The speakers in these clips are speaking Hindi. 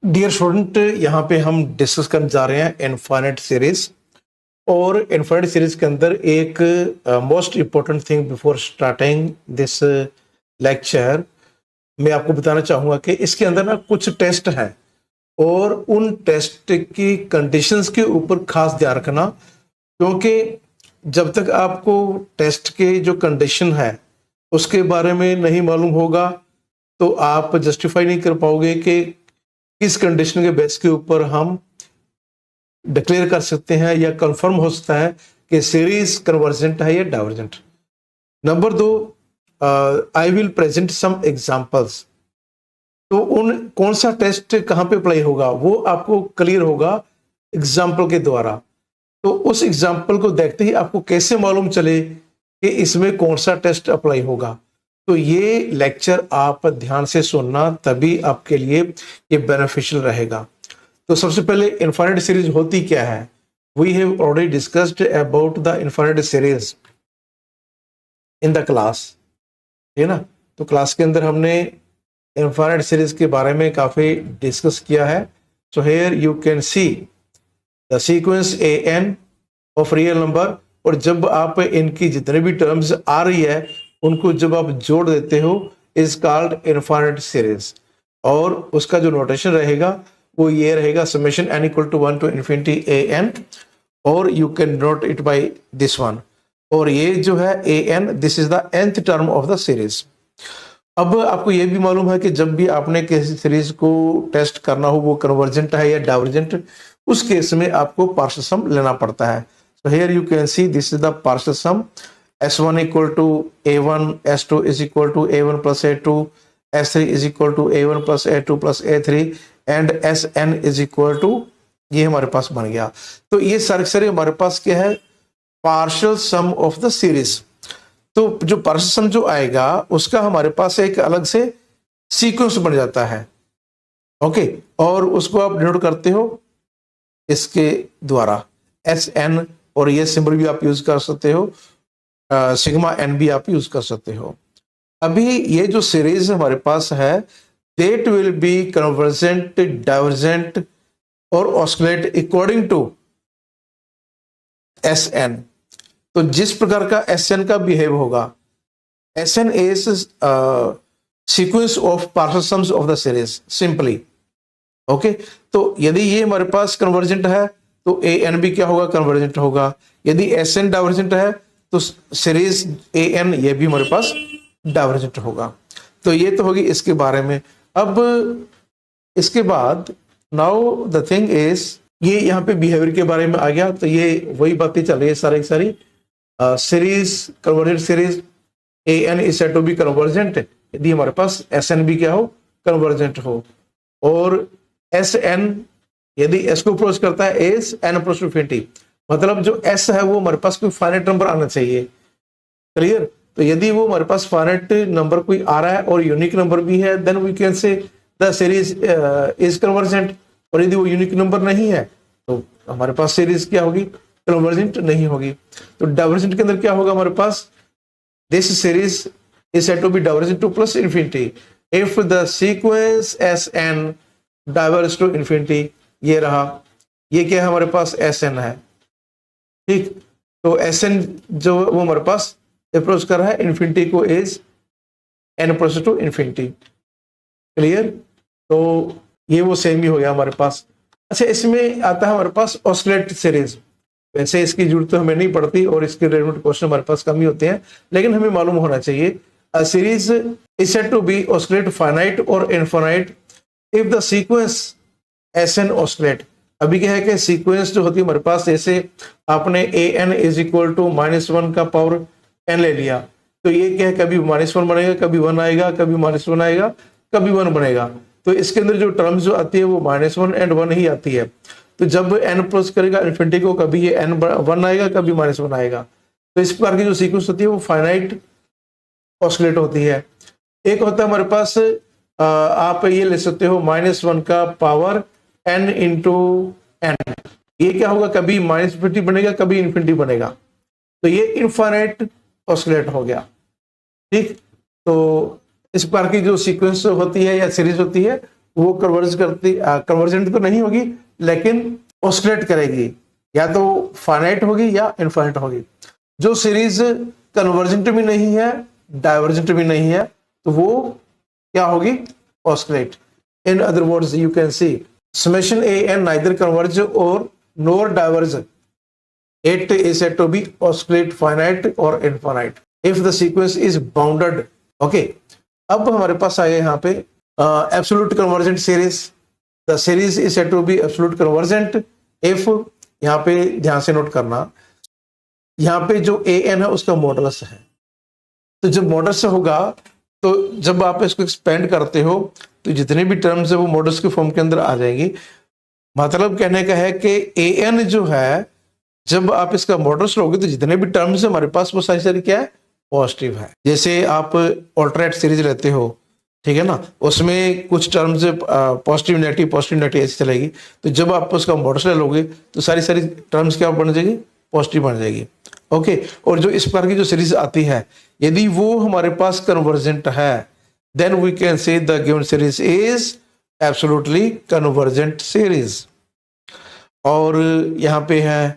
डियर स्टूडेंट, यहाँ पे हम डिस्कस करने जा रहे हैं इनफाइनाइट सीरीज। और इनफाइनाइट सीरीज के अंदर एक most important thing before starting this lecture मैं आपको बताना चाहूँगा कि इसके अंदर ना कुछ टेस्ट हैं और उन टेस्ट की कंडीशंस के ऊपर खास ध्यान रखना, क्योंकि जब तक आपको टेस्ट के जो कंडीशन है उसके बारे में नहीं मालूम होगा तो आप जस्टिफाई नहीं कर पाओगे कि किस कंडीशन के बेस के ऊपर हम डिक्लेयर कर सकते हैं या कंफर्म हो सकता है कि सीरीज कन्वर्जेंट है या डाइवर्जेंट। नंबर दो, I will present some examples. तो उन कौन सा टेस्ट कहाँ पे अप्लाई होगा वो आपको क्लियर होगा एग्जाम्पल के द्वारा। तो उस एग्जाम्पल को देखते ही आपको कैसे मालूम चले कि इसमें कौन सा टेस्ट अप्लाई होगा। तो ये लेक्चर आप ध्यान से सुनना, तभी आपके लिए ये बेनिफिशियल रहेगा। तो सबसे पहले इनफाइनाइट सीरीज होती क्या है? We have already discussed about the infinite series in the class, है ना। तो क्लास के अंदर हमने इनफाइनाइट सीरीज के बारे में काफी डिस्कस किया है। So here you can see the sequence a n of real number, और जब आप इनकी जितने भी टर्म्स आ रही है उनको जब आप जोड़ देते हो इज कॉल्ड इनफाइनाइट सीरीज। और उसका जो नोटेशन रहेगा वो ये रहेगा, summation n equal to 1 to infinity a n, और you can note it by this one. और ये जो है a n, this is the nth term of the series. अब आपको ये भी मालूम है कि जब भी आपने किसी सीरीज को टेस्ट करना हो वो कन्वर्जेंट है या डाइवर्जेंट, उस केस में आपको पार्शियल सम लेना पड़ता है। So here you can see this is the partial sum, s1 equal to a1, s2 is equal to a1 plus a2, s3 is equal to a1 plus a2 plus a3 and sn is equal to, ये हमारे पास बन गया। तो ये सारे हमारे पास क्या है? Partial sum of the series. तो जो पार्शियल सम जो आएगा उसका हमारे पास एक अलग से सीक्वेंस बन जाता है, ओके। और उसको आप डिनोट करते हो इसके द्वारा sn, और ये सिंबल भी आप यूज कर सकते हो, सिग्मा n भी आप यूज कर सकते हो। अभी ये जो सीरीज हमारे पास है that will be convergent, divergent और oscillate according to Sn। तो जिस प्रकार का Sn का बिहेव होगा, Sn is sequence of partial sums of the series simply, okay. तो यदि ये हमारे पास कन्वर्जेंट है तो An भी क्या होगा? कन्वर्जेंट होगा। यदि Sn डाइवर्जेंट है तो सीरीज An ये भी हमारे पास डाइवर्जेंट होगा। तो ये तो होगी इसके बारे में। अब इसके बाद नाउ द थिंग इज, ये यहाँ पे बिहेवियर के बारे में आ गया। तो ये वही बातें चल रही है सारी सारी। Series convergent series An is said to be convergent यदि हमारे पास Sn भी क्या हो? कन्वर्जेंट हो। और Sn यदि S को अप्रोच करता है S n approach to infinity, मतलब जो S है वो हमारे पास कोई फाइनाइट नंबर आना चाहिए, क्लियर। तो यदि वो हमारे पास फाइनाइट नंबर कोई आ रहा है और यूनिक नंबर भी है, then we can say the series is convergent. और यदि वो यूनिक नंबर नहीं है तो हमारे पास सीरीज क्या होगी? कन्वर्जेंट नहीं होगी। तो डाइवर्जेंट के अंदर क्या होगा हमारे पास? This series is said to be divergent to plus infinity if the sequence Sn diverge to infinity. ये रहा, ये क्या है हमारे पास? Sn है, ठीक। तो Sn जो वो हमारे पास अप्रोच कर रहा है इन्फिनिटी को is n approach to infinity, clear. तो ये वो सेम ही हो गया हमारे पास। अच्छा, इसमें आता है हमारे पास ऑस्किलेट सीरीज। वैसे इसकी जरूरत तो हमें नहीं पड़ती और इसके रिलेटेड क्वेश्चन हमारे पास कम ही होते हैं, लेकिन हमें मालूम होना चाहिए। A series is said to be oscillate finite और infinite if the sequence Sn oscillate. अभी क्या है कि सीक्वेंस जो होती है हमारे पास, जैसे आपने An इज इक्वल टू -1 का पावर n ले लिया, तो ये क्या है? कभी -1 बनेगा, कभी 1 आएगा, कभी -1 आएगा, कभी 1 बनेगा। तो इसके अंदर जो टर्म्स जो आती है वो -1 एंड 1 ही आती है। तो जब n अप्रोच करेगा इन्फिनिटी को, कभी ये n 1 आएगा, कभी -1 आएगा। तो इस प्रकार की जो सीक्वेंस होती है वो फाइनाइट ऑस्किलेट होती है। एक होता है हमारे पास, आप ये ले सकते हो -1 का पावर n इंटू n। ये क्या होगा? कभी -इन्फिनिटी बनेगा, कभी इन्फिनिटी बनेगा। तो ये इनफाइनाइट ऑस्किलेट हो गया, ठीक। तो इस प्रकार की जो सीक्वेंस होती है या सीरीज होती है वो कन्वर्जेंट तो नहीं होगी, लेकिन ऑस्किलेट करेगी, या तो फाइनाइट होगी या इनफाइनाइट होगी। जो सीरीज कन्वर्जेंट भी नहीं है, डाइवर्जेंट भी नहीं है, तो वो क्या होगी? Oscillate. In other words you can see summation a n neither converge or nor diverge. It is said to be oscillate finite or infinite if the sequence is bounded. Okay, अब हमारे पास आए यहाँ पे absolute convergent series. The series is said to be absolute convergent if, यहाँ पे ध्यान से नोट करना, यहाँ पे जो ए एन है उसका मॉडुलस है। तो जब मॉडुलस होगा तो जब आप इसको एक्सपेंड करते हो तो जितने भी टर्म्स है वो मॉडुलस के फॉर्म के अंदर आ जाएंगी। मतलब कहने का है कि ए एन जो है, जब आप इसका मॉडुलस लोगे तो जितने भी टर्म्स है हमारे पास वो सारी सारी क्या है? पॉजिटिव है। जैसे आप ऑल्टरनेट सीरीज लेते हो, ठीक है ना, उसमें कुछ टर्म्स पॉजिटिव नेगेटिव ऐसी चलेगी। तो जब आप उसका मॉडुलस ले लोगे तो सारी सारी टर्म्स क्या बन जाएगी? पॉजिटिव बन जाएगी। ओके, और जो इस प्रकार की जो सीरीज आती है, यदि वो हमारे पास कन्वर्जेंट है, then we can say the given series is absolutely convergent series. और यहाँ पे है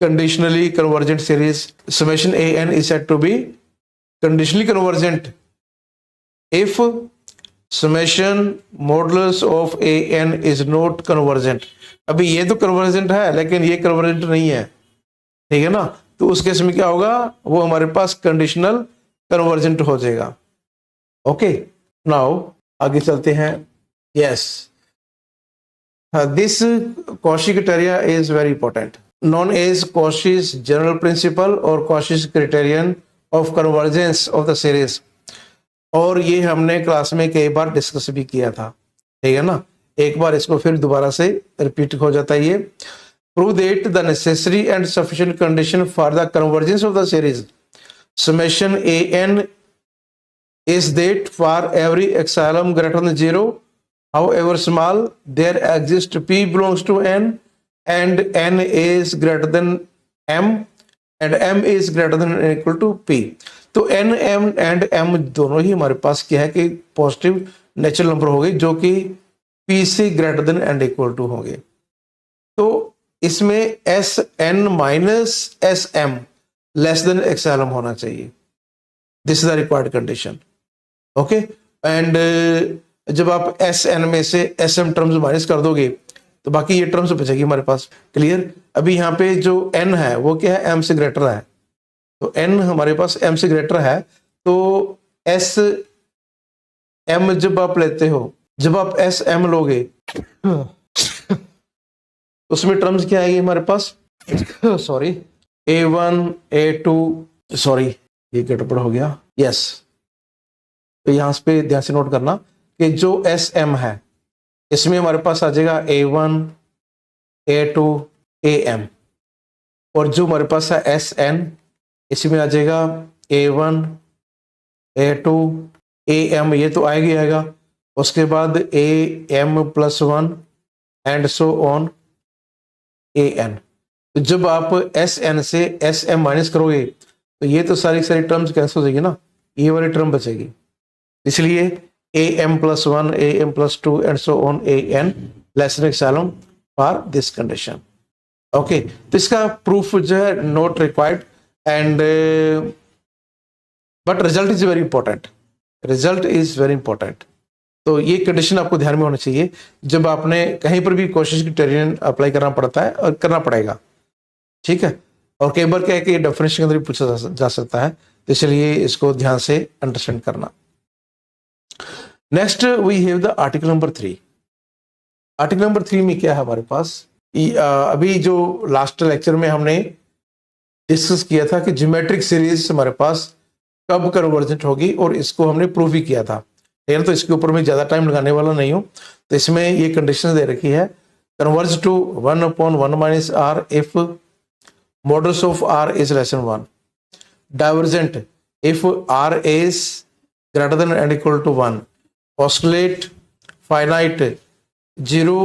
conditionally convergent series, summation a n is said to be conditionally convergent if summation modulus of a n is not convergent. अभी ये तो कन्वर्जेंट है लेकिन ये कन्वर्जेंट नहीं है, ठीक है ना, तो उस केस में क्या होगा? वो हमारे पास कंडीशनल कन्वर्जेंट हो जाएगा। ओके, नाउ आगे चलते हैं। Yes, this Cauchy criteria is very important, known as Cauchy's general principle और Cauchy's criterion of convergence of the series। और ये हमने क्लास में कई बार डिस्कस भी किया था, ठीक है ना, एक बार इसको फिर दोबारा से रिपीट हो जाता है ये। Prove that the necessary and sufficient condition for the convergence of the series summation a n is that for every epsilon greater than 0, however small, there exists p belongs to n and n is greater than m and m is greater than or equal to p। तो n m and m दोनों ही हमारे पास क्या है कि पॉजिटिव नेचुरल नंबर होंगे जो कि p से greater than and equal to होंगे। तो इसमें S n minus S M less than XLM होना चाहिए। This is the required condition. Okay, and जब आप एस एन में से एस एम टर्म्स माइनस कर दोगे तो बाकी ये टर्म्स बचेगी हमारे पास। क्लियर? अभी यहाँ पे जो n है वो क्या है? m से ग्रेटर है। तो n हमारे पास m से ग्रेटर है, तो s m जब आप लेते हो, जब आप s m लोगे उसमें टर्म्स क्या आएगी हमारे पास? सॉरी, a1 a2, सॉरी ये गड़बड़ हो गया। यस, तो यहाँ पे ध्यान से नोट करना कि जो sm है इसमें हमारे पास आ जाएगा a1 a2 am, और जो हमारे पास है sn इसमें आ जाएगा a1 a2 am, ये तो आएगा ही आएगा। उसके बाद am+1 and so on an। तो जब आप sn से sm माइनस करोगे तो ये तो सारी सारी टर्म्स कैंसिल हो जाएगी ना, ये वाली टर्म बचेगी। इसलिए am+1 am+2 and so on an less than epsilon for this condition। Okay, तो इसका प्रूफ जो है not required and but result is very important, result is very important. तो ये कंडीशन आपको ध्यान में होना चाहिए जब आपने कहीं पर भी कोशिश क्राइटेरियन अप्लाई करना पड़ता है और करना पड़ेगा, ठीक है। और कई बार क्या है कि डेफिनेशन के अंदर भी पूछा जा सकता है, तो इसलिए इसको ध्यान से अंडरस्टैंड करना। Next we have the article number 3। Article number 3 में क्या है हमारे पास? अभी जो लास्ट लेक्चर में हमने डिस्कस किया था कि ज्योमेट्रिक सीरीज हमारे पास कब कन्वर्जेंट होगी, और इसको हमने प्रूव भी किया था। तो इसके ऊपर मैं ज़्यादा टाइम लगाने वाला नहीं हूँ। तो इसमें ये कंडीशन दे रखी है, converge to 1/1 - r if modulus of r is less than 1, divergent if r is greater than and equal to 1, oscillate finite 0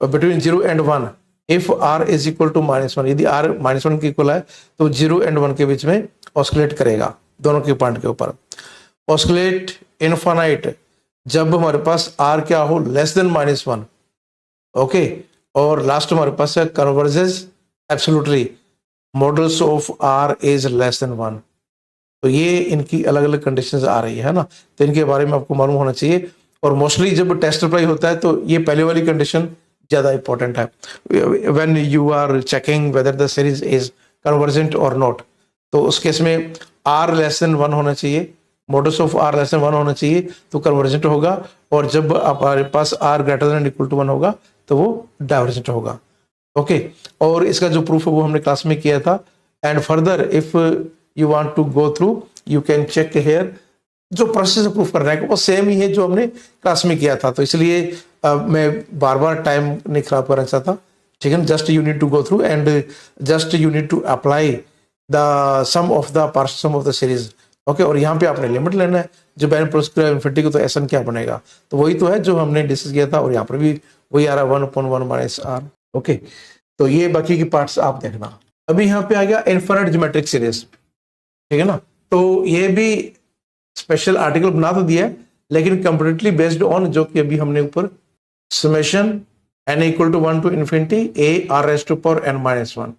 between 0 and 1 if r is equal to -1। यदि r -1 के इक्वल है तो 0 and 1 के बीच में ऑस्किलेट करेगा, दोनों के पॉइंट के ऊपर। ऑस्किलेट इनफाइनाइट जब हमारे पास आर क्या हो, लेस देन -1, ओके। और लास्ट हमारे पास है converges absolutely, modulus of r is less than 1। तो ये इनकी अलग अलग कंडीशंस आ रही है ना, तो इनके बारे में आपको मालूम होना चाहिए। और मोस्टली जब टेस्ट अप्लाई होता है तो ये पहले वाली कंडीशन ज़्यादा इंपॉर्टेंट है, when you are checking whether the series is convergent और नॉट। तो उस केस में आर लेस देन 1 होना चाहिए, modulus of r less than 1 होना चाहिए तो कन्वर्जेंट होगा, और जब हमारे पास r greater than equal to 1 होगा तो वो डाइवर्जेंट होगा, ओके। और इसका जो प्रूफ है वो हमने क्लास में किया था। And further if you want to go through, you can check here, जो प्रोसेस प्रूफ करना है वो सेम ही है जो हमने क्लास में किया था, तो इसलिए मैं बार बार टाइम नहीं खराब करना चाहता, ठीक है। Just you need to go through and just you need to apply the sum of the partial sum of the series, okay. और यहाँ पे आपने लिमिट लेना है, जो बैन प्रोस्क्रिप्ट इन्फिनिटी को, तो एस एन क्या बनेगा, तो वही तो है जो हमने डिस्कस किया था, और यहाँ पर भी वही आ रहा है 1/1 माइनस आर, ओके। तो ये बाकी की पार्ट्स आप देखना। अभी यहाँ पे आ गया इनफिनिट ज्योमेट्रिक सीरीज, ठीक है ना। तो ये भी स्पेशल आर्टिकल बना तो दिया है, लेकिन कंप्लीटली बेस्ड ऑन जो कि अभी हमने ऊपर summation n equal to 1 to infinity a r raise to power n minus 1,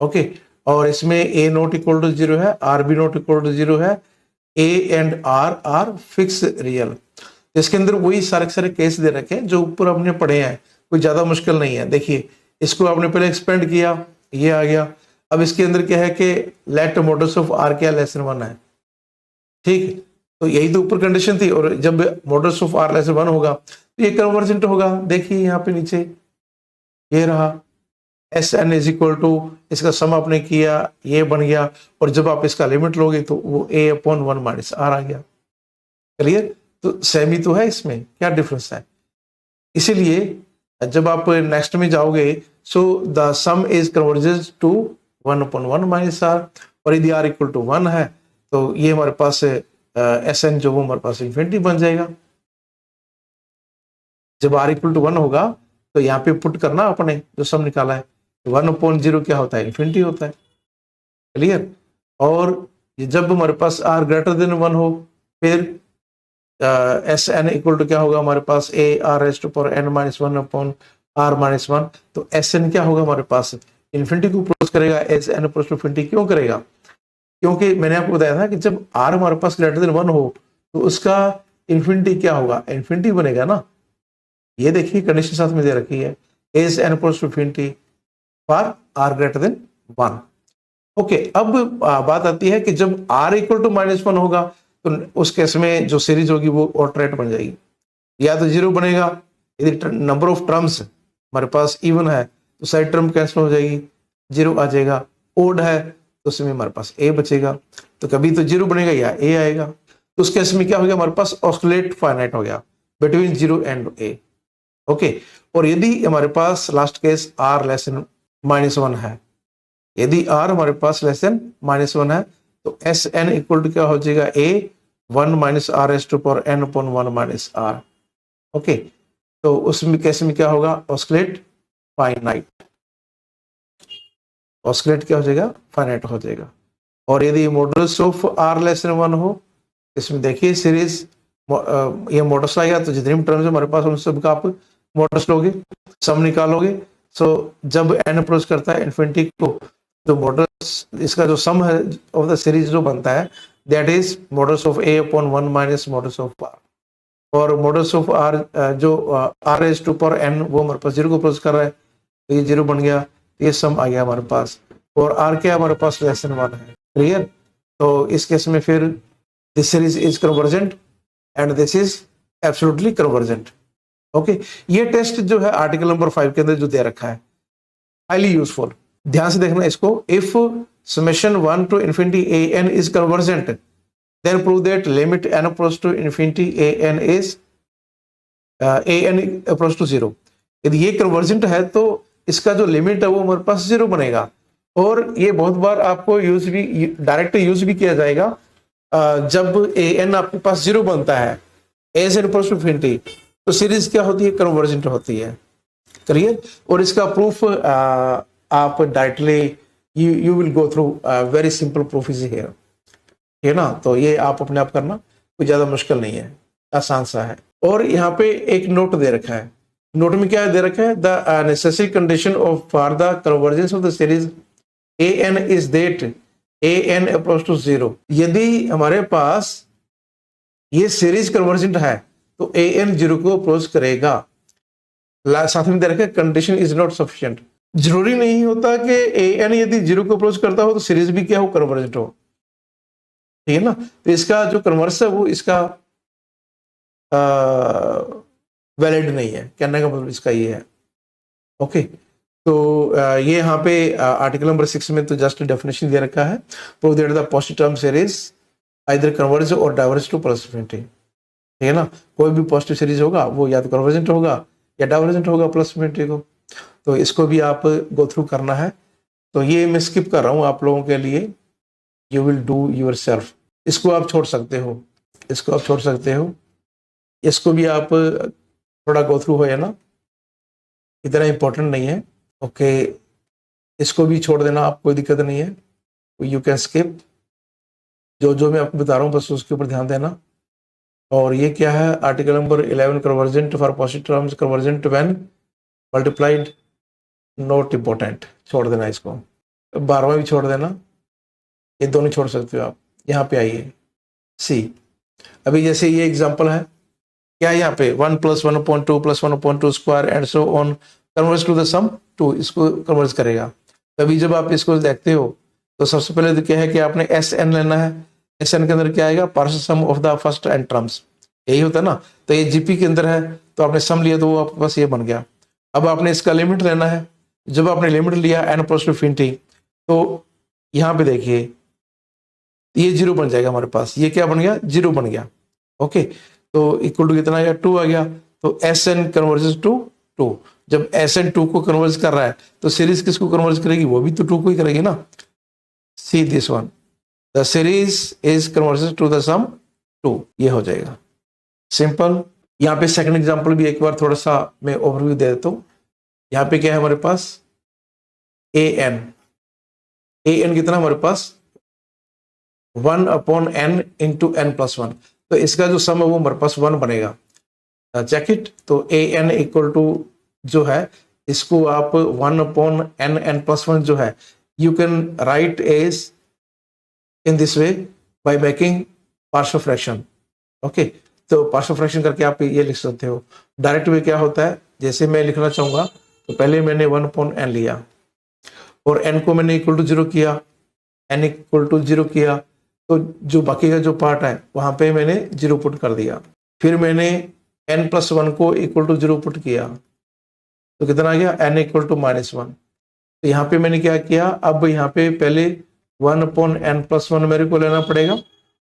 okay. और इसमें a नॉट इक्वल टू 0 है, r भी नॉट इक्वल टू 0 है, a and r r fix real. इसके अंदर वही सारे सारे केस दे रखे हैं जो ऊपर हमने पढ़े हैं, कोई ज्यादा मुश्किल नहीं है। देखिए इसको आपने पहले एक्सपेंड किया, ये आ गया। अब इसके अंदर क्या है कि लेट मॉडल्स ऑफ आर क्या लेस देन 1 है, ठीक। तो यही तो ऊपर कंडीशन थी, और जब modulus of r less than 1 होगा तो ये कन्वर्जेंट होगा। देखिए यहाँ पे नीचे ये रहा S n is equal to, इसका सम आपने किया, ये बन गया, और जब आप इसका लिमिट लोगे तो वो a अपॉन 1 माइनस आर आ गया। क्लियर, तो सेम ही तो है, इसमें क्या डिफरेंस है। इसीलिए जब आप नेक्स्ट में जाओगे, so the sum is converges to 1/1 minus r, और यदि आर इक्वल टू 1 है तो ये हमारे पास एस एन जो वो हमारे पास इन्फिनिटी बन जाएगा। जब आर इक्वल टू 1 होगा तो यहाँ पे पुट करना अपने जो सम निकाला है, 1/0 क्या होता है, इन्फिनिटी होता है। क्लियर, और जब हमारे पास आर ग्रेटर देन 1 हो, फिर एस एन इक्वल टू क्या होगा हमारे पास, a r raise to power n minus 1 upon r minus 1। तो एस एन क्या होगा हमारे पास, इन्फिनिटी को अप्रोच करेगा, S n approach to infinity क्यों करेगा, क्योंकि मैंने आपको बताया था कि जब r हमारे पास ग्रेटर देन 1 हो तो उसका इन्फिनिटी क्या होगा, इन्फिनिटी बनेगा ना। ये देखिए कंडीशन साथ में दे रखी है, S n approach to infinity for r greater than 1, ओके। अब बात आती है कि जब r इक्वल टू -1 होगा तो उस केस में जो सीरीज होगी वो ऑल्टरनेट बन जाएगी, या तो 0 बनेगा, यदि नंबर ऑफ टर्म्स हमारे पास इवन है तो साइड टर्म कैंसिल हो जाएगी, 0 आ जाएगा। ओड है तो उसमें हमारे पास a बचेगा, तो कभी तो 0 बनेगा या a आएगा। तो उस केस में क्या हो गया, हमारे पास ऑस्किलेट फाइनाइट हो गया बिटवीन 0 एंड a, ओके। और यदि हमारे पास last case r less than -1 है, यदि r हमारे पास लेस देन -1 है तो एस एन इक्वल टू क्या हो जाएगा, a 1 minus r raise to power n upon 1 minus r, okay. तो उसमें केस में क्या होगा, ऑस्किलेट फाइनाइट, ऑस्किलेट क्या हो जाएगा, फाइनाइट हो जाएगा। और यदि modulus of r less than 1 हो, इसमें देखिए सीरीज ये मॉडल्स आएगा तो जितने भी टर्म्स हमारे पास उन सबका आप मॉडल्स लोगे, सम निकालोगे। सो जब n अप्रोच करता है इन्फिनिटी को तो मॉडल्स, इसका जो सम है ऑफ द सीरीज जो बनता है that is modulus of a upon 1 minus modulus of r। और मॉडल्स ऑफ r जो r raise to power n वो हमारे पास 0 को अप्रोच कर रहा है, तो ये 0 बन गया, ये सम आ गया हमारे पास, और r क्या हमारे पास लेस देन 1 है। क्लियर, तो इस केस में फिर this series is convergent and this is absolutely convergent, okay. ये टेस्ट जो है आर्टिकल नंबर 5 के अंदर जो दे रखा है, हाईली यूजफुल, ध्यान से देखना इसको। If summation 1 to infinity a n is convergent then prove that limit n approach to infinity a n is a n approach to 0। यदि ये कन्वर्जेंट है तो इसका जो लिमिट है वो हमारे पास 0 बनेगा। और ये बहुत बार आपको यूज भी, डायरेक्ट यूज भी किया जाएगा जब a n आपके पास 0 बनता है, as n approach to infinity, तो सीरीज क्या होती है, कन्वर्जेंट होती है। क्लियर, और इसका प्रूफ आप directly you will go through very simple proof is here, है ना। तो ये आप अपने आप करना, कोई ज्यादा मुश्किल नहीं है, आसान सा है, और यहाँ पे एक नोट दे रखा है। नोट में क्या दे रखा है, the necessary condition of for the convergence of the series a n is that a n approach to zero. यदि हमारे पास ये सीरीज कन्वर्जेंट है तो ए एन जीरो को अप्रोच करेगा। साथ में दे रखा है कंडीशन इज नॉट सफिशिएंट। जरूरी नहीं होता कि ए एन यदि जीरो को अप्रोच करता हो तो सीरीज भी क्या हो, कन्वर्जेंट हो। ठीक है ना। तो इसका जो कन्वर्स है वो इसका वैलिड नहीं है, कहने का मतलब इसका ये है। ओके, तो ये यहाँ पे आर्टिकल नंबर 6 में तो जस्ट डेफिनेशन दे रखा है। Prove that the positive term series either converge और डाइवर्ज टू प्लस इन्फिनिटी। ठीक है ना, कोई भी पॉजिटिव सीरीज होगा वो या तो कन्वर्जेंट होगा या डाइवर्जेंट होगा प्लस इन्फिनिटी को। तो इसको भी आप गो थ्रू करना है। तो ये मैं स्किप कर रहा हूँ आप लोगों के लिए, you will do your self. इसको आप छोड़ सकते हो, इसको आप छोड़ सकते हो, इसको भी आप थोड़ा गो थ्रू हो, है ना, इतना इंपॉर्टेंट नहीं है। ओके, इसको भी छोड़ देना, आप कोई दिक्कत नहीं है, यू कैन स्किप। जो जो मैं आपको बता रहा हूँ बस उसके ऊपर ध्यान देना। और ये क्या है, article number 11 convergent for positive terms convergent when multiplied, not important, छोड़ देना इसको। 12वां भी छोड़ देना, ये दोनों छोड़ सकते हो आप। यहाँ पे आइए सी, अभी जैसे ये एग्जांपल है, क्या है यहाँ पे 1 + 1/2 + 1/2 square and so on converge to the sum 2, इसको कन्वर्ज करेगा। तभी जब आप इसको देखते हो तो सबसे पहले तो क्या है कि आपने एस एन लेना है। एस एन के अंदर क्या आएगा, partial sum of the first n terms, यही होता है ना। तो ये जीपी के अंदर है तो आपने सम लिया तो वो आपके पास ये बन गया। अब आपने इसका लिमिट लेना है। जब आपने लिमिट लिया एन अप्रोच टू इन्फिनिटी तो यहाँ पे देखिए ये जीरो बन जाएगा हमारे पास। ये क्या बन गया, जीरो बन गया। ओके, तो इक्वल टू कितना आ गया, 2 आ गया। तो एस एन कन्वर्जेस टू 2। जब एस एन 2 को कन्वर्ज कर रहा है तो सीरीज किसको कन्वर्ज करेगी, वो भी तो 2 को ही करेगी ना। See this one, the series is converges to the sum 2, ये हो जाएगा सिंपल। यहाँ पे सेकंड एग्जांपल भी एक बार थोड़ा सा मैं ओवरव्यू दे देता हूँ। यहाँ पे क्या है हमारे पास, ए एन कितना हमारे पास 1/n इंटू n+1। तो इसका जो सम है वो हमारे पास 1 बनेगा। Check it. तो ए एन इक्वल टू जो है इसको आप 1/n n+1 जो है you can write as in this way by making partial fraction. Okay, तो पार्शियल फ्रैक्शन करके आप ये लिख सकते हो। डायरेक्ट वे क्या होता है, जैसे मैं लिखना चाहूंगा तो पहले मैंने 1/n लिया और n को मैंने इक्वल टू 0 किया, n इक्वल टू 0 किया तो जो बाकी का जो पार्ट है वहां पे मैंने 0 पुट कर दिया। फिर मैंने n+1 को इक्वल टू 0 पुट किया तो कितना आ गया, n इक्वल टू -1। तो यहाँ पे मैंने क्या किया, अब यहाँ पे पहले 1/n+1 मेरे को लेना पड़ेगा।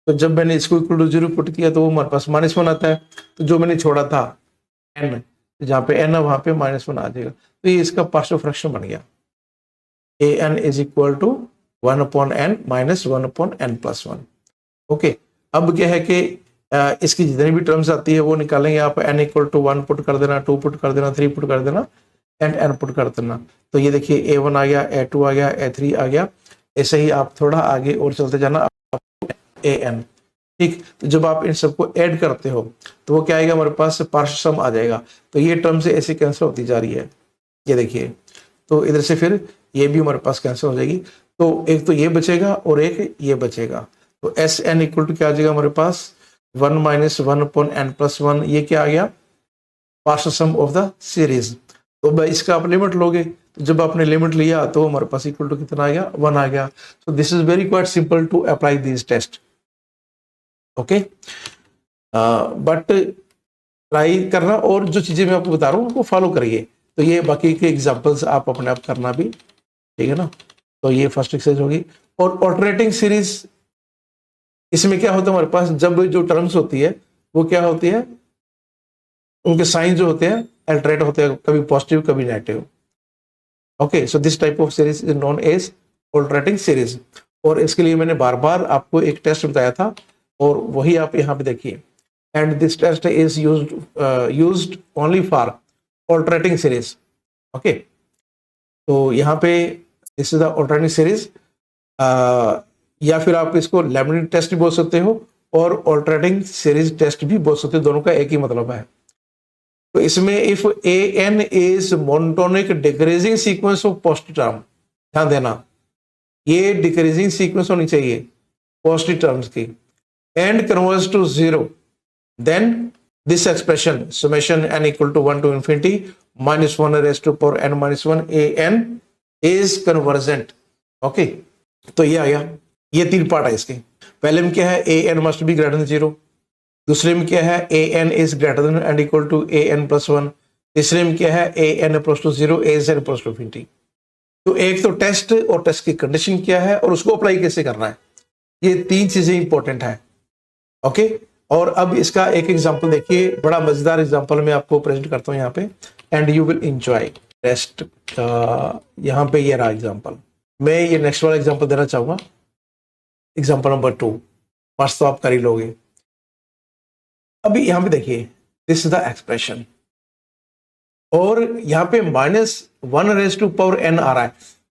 तो जब मैंने इसको इक्वल टू 0 पुट किया तो वो हमारे पास -1 आता है। तो जो मैंने छोड़ा था n, जहाँ पे n है वहां पे -1 आ जाएगा। तो ये इसका पार्शियल फ्रैक्शन बन गया, a n is equal to 1/n - 1/n+1। Okay, अब क्या है कि इसकी जितनी भी टर्म्स आती है वो निकालेंगे आप। n इक्वल टू 1 पुट कर देना, 2 पुट कर देना, 3 पुट कर देना एंड n पुट कर देना। तो ये देखिए a1 आ गया, a2 आ गया, a3 आ गया। ऐसे ही आप थोड़ा आगे और चलते जाना an। ठीक, तो जब आप इन सबको ऐड करते हो तो वो क्या आएगा हमारे पास, पार्शियल सम आ जाएगा। तो ये टर्म से ऐसे कैंसिल होती जा रही है, ये देखिए। तो इधर से फिर ये भी हमारे पास कैंसिल हो जाएगी। तो एक तो ये बचेगा और एक ये बचेगा। तो एस एन इक्वल टू क्या आ जाएगा हमारे पास, 1 - 1/n+1। ये क्या आ गया, partial sum of the series. तो भाई इसका आप लिमिट लोगे, तो जब आपने लिमिट लिया तो हमारे पास इक्वल टू कितना आ गया, 1 आ गया। So this is very quite simple to apply this test. Okay, but try करना और जो चीजें मैं आपको बता रहा हूँ उनको फॉलो करिए। तो ये बाकी के एग्जांपल्स आप अपने आप करना भी, ठीक है ना। तो ये फर्स्ट एक्सरसाइज होगी। और ऑल्टरनेटिंग सीरीज, इसमें क्या होता है हमारे पास, जब जो टर्म्स होती है वो क्या होती है, उनके साइन जो होते हैं अल्टरनेट होते हैं, कभी पॉजिटिव कभी negative. Okay, so this type of series is known as alternating series. और इसके लिए मैंने बार बार आपको एक टेस्ट बताया था और वही आप यहाँ पे देखिए। And this test is used only for alternating series. Okay, तो यहाँ पे this is the alternating series, या फिर आप इसको लेमनिन टेस्ट भी बोल सकते हो और ऑल्टरनेटिंग सीरीज टेस्ट भी बोल सकते हो, दोनों का एक ही मतलब है। तो इसमें if a n is monotonic decreasing sequence of positive term, ध्यान देना ये डिक्रीजिंग सीक्वेंस होनी चाहिए पॉजिटिव टर्म्स की, and converge to zero, then this expression summation n equal to 1 to infinity minus 1 raised to power n minus 1 a n is convergent। Okay, तो ये आ गया, ये तीन पार्ट है इसके। पहले में क्या है, a n must be greater than zero, दूसरे में क्या है, a n is greater than and equal to a n plus one, तीसरे में क्या है, a n approach to zero a n approach to infinity. तो एक तो टेस्ट और टेस्ट की कंडीशन क्या है और उसको अप्लाई कैसे करना है, ये तीन चीजें इंपॉर्टेंट है। ओके, और अब इसका एक एग्जांपल देखिए, बड़ा मजेदार एग्जांपल मैं आपको प्रेजेंट करता हूं यहाँ पे, and you will enjoy test का। यहाँ पे ये रहा एग्जांपल, मैं ये नेक्स्ट वाला एग्जांपल देना चाहूंगा, एग्जांपल नंबर 2, बस तो आप कर ही लोगे। अभी यहाँ पे देखिए, दिस इज द एक्सप्रेशन, और यहाँ पे -1 रेज टू पावर n आ रहा है,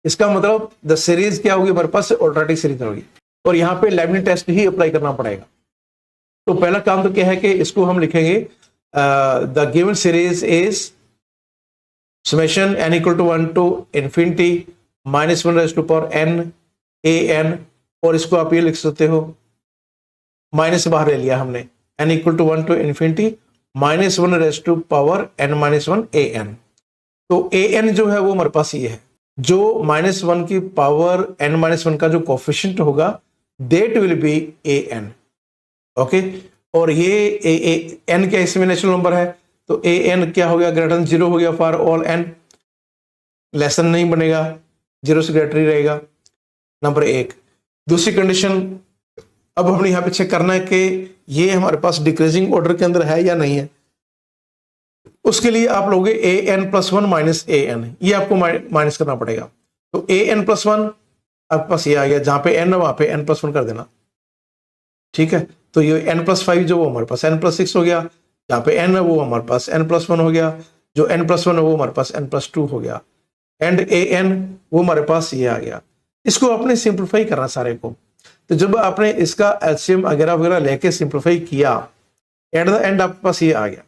इसका मतलब द सीरीज क्या होगी हमारे पास, ऑल्टरनेटिव सीरीज होगी, और यहाँ पे लेबनिज टेस्ट ही अप्लाई करना पड़ेगा। तो पहला काम तो क्या है कि इसको हम लिखेंगे the given series is summation n equal to 1 to infinity -1 raise to power n a n, और इसको आप ये लिख सकते हो, माइनस बाहर ले लिया हमने, n equal to 1 to infinity -1 raise to power n -1 a n। तो a n जो है वो हमारे पास ये है, जो -1 की पावर n -1 का जो कोफिशिएंट होगा that will be a n। Okay, और ये n क्या इसमें नेचुरल नंबर है, तो ए एन क्या हो गया, ग्रेटर देन जीरो हो गया फॉर ऑल n, लेसन नहीं बनेगा, जीरो से ग्रेटर ही रहेगा, नंबर एक। दूसरी कंडीशन अब हमने यहाँ पे चेक करना है कि ये हमारे पास डिक्रीजिंग ऑर्डर के अंदर है या नहीं है। उसके लिए आप लोगे ए n plus one minus a N, ये आपको माइनस करना पड़ेगा। तो ए एन प्लस वन आपके पास ये आ गया, जहां पे एन है वहां पे एन प्लस वन कर देना, ठीक है। तो ये n प्लस फाइव जो वो हमारे पास n प्लस सिक्स हो गया, जहाँ पे n है वो हमारे पास n प्लस वन हो गया, जो n प्लस वन है वो हमारे पास n प्लस टू हो गया, एंड ए एन वो हमारे पास ये आ गया। इसको आपने सिंप्लीफाई करना सारे को, तो जब आपने इसका एलसीएम वगैरह वगैरह लेके सिंप्लीफाई किया, एट द एंड आपके पास ये आ गया,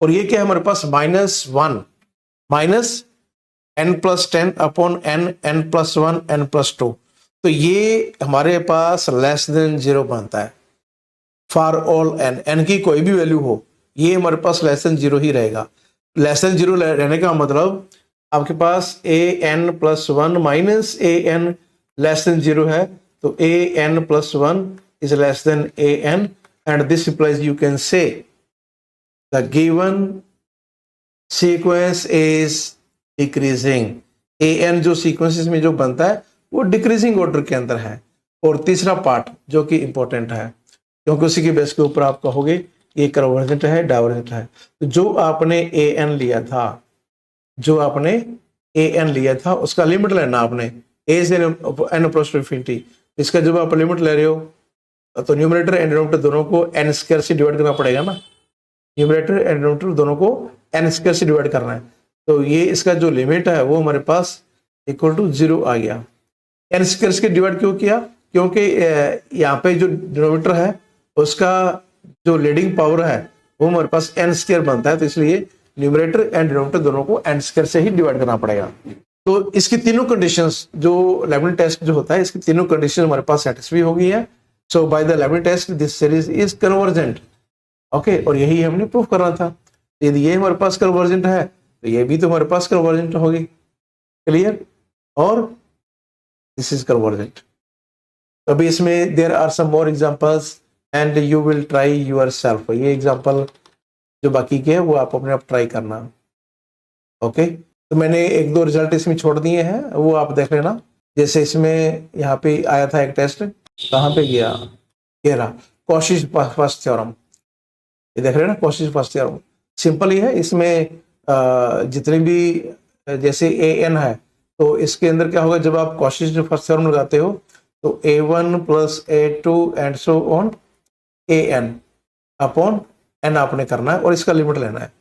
और ये क्या है हमारे पास -1 minus n plus 10 upon n plus one n plus to. तो ये हमारे पास लेस देन जीरो बनता है फॉर ऑल n की कोई भी वैल्यू हो, ये हमारे पास लेस देन जीरो ही रहेगा। लेस देन जीरो रहने का मतलब आपके पास a n plus one minus a n less than zero है, तो a n plus one is less than a n, and this implies you can say the given sequence is decreasing. A n जो सीक्वेंसेस में जो बनता है वो डिक्रीजिंग ऑर्डर के अंदर है। और तीसरा पार्ट जो कि इंपॉर्टेंट है, क्योंकि उसी के बेस के ऊपर आप कहोगे ये कन्वर्जेंट है डाइवर्जेंट है, तो जो आपने ए एन लिया था, जो आपने ए एन लिया था उसका लिमिट लेना आपने, ए से एन अप्रोच टू इन्फिनिटी। इसका जब आप लिमिट ले रहे हो तो न्यूमरेटर एंड डिनोमिनेटर दोनों को एन स्क्वायर से डिवाइड करना पड़ेगा ना, न्यूमरेटर एंड डिनोमिनेटर दोनों को एन स्क्वायर से डिवाइड करना है। तो ये इसका जो लिमिट है वो हमारे पास इक्वल टू जीरो आ गया। एन स्क्वायर के डिवाइड क्यों किया, क्योंकि यहाँ पे जो डिनोमिनेटर है उसका जो लीडिंग पावर है वो हमारे पास एन स्क्वायर बनता है, तो इसलिए न्यूमरेटर एंड डिनोमिनेटर दोनों को एन स्क्वायर से ही डिवाइड करना पड़ेगा। तो इसकी तीनों कंडीशंस, जो लेबनिज टेस्ट जो होता है इसकी तीनों कंडीशन हमारे पास सेटिस्फाई हो गई है। So by the Leibniz test this series is convergent. Okay, और यही हमने प्रूफ करना था। यदि ये हमारे पास कन्वर्जेंट है तो ये भी तो हमारे पास कन्वर्जेंट होगी। क्लियर, और दिस इज कन्वर्जेंट। अभी इसमें there are some more examples and you will try yourself. ये एग्जांपल जो बाकी के हैं वो आप अपने आप ट्राई करना। ओके, तो मैंने एक दो रिजल्ट इसमें छोड़ दिए हैं, वो आप देख लेना। जैसे इसमें यहाँ पे आया था एक टेस्ट, कहाँ पे गया, ये रहा कॉशी फर्स्ट थ्योरम। ये देख रहे हैं ना, कॉशी फर्स्ट थ्योरम सिंपल ही है। इसमें जितने भी जैसे ए एन है तो इसके अंदर क्या होगा, जब आप कॉशी फर्स्ट थ्योरम लगाते हो तो a1 plus a2 and so on a n upon n आपने करना है, और इसका लिमिट लेना है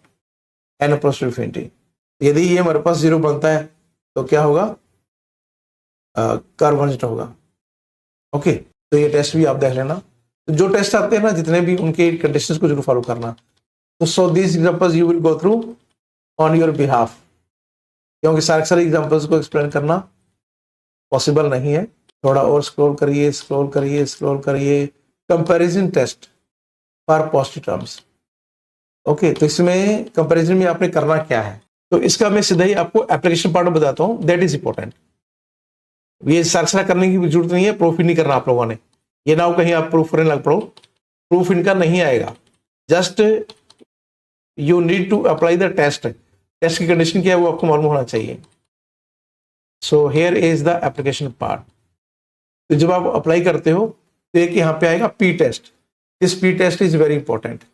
एन प्लस इन्फिनिटी। यदि ये हमारे पास जीरो बनता है तो क्या होगा, कन्वर्जेंट होगा। ओके, तो ये टेस्ट भी आप देख लेना। तो जो टेस्ट आते हैं ना जितने भी, उनके कंडीशंस को जरूर फॉलो करना। तो so this examples you will go through on your behalf, क्योंकि सारे एग्जांपल्स को एक्सप्लेन करना पॉसिबल नहीं है। थोड़ा और स्क्रॉल करिए, स्क्रॉल करिए, स्क्रॉल करिए। Comparison test for positive terms. Okay, तो इसमें कंपैरिजन में आपने करना क्या है, तो इसका मैं सीधा ही आपको एप्लीकेशन पार्ट में बताता हूं, दैट इज इंपॉर्टेंट। ये सारा करने की जरूरत नहीं है, प्रूफ ही नहीं करना आप लोगों ने। ये ना हो कहीं आप प्रूफ करने लग पड़ो, प्रूफ इनका नहीं आएगा। Just you need to apply the test. Test की कंडीशन क्या है वो आपको मालूम होना चाहिए। So here is the application part. तो जब आप अप्लाई करते हो तो एक यहाँ पे आएगा p test. This p test is very important.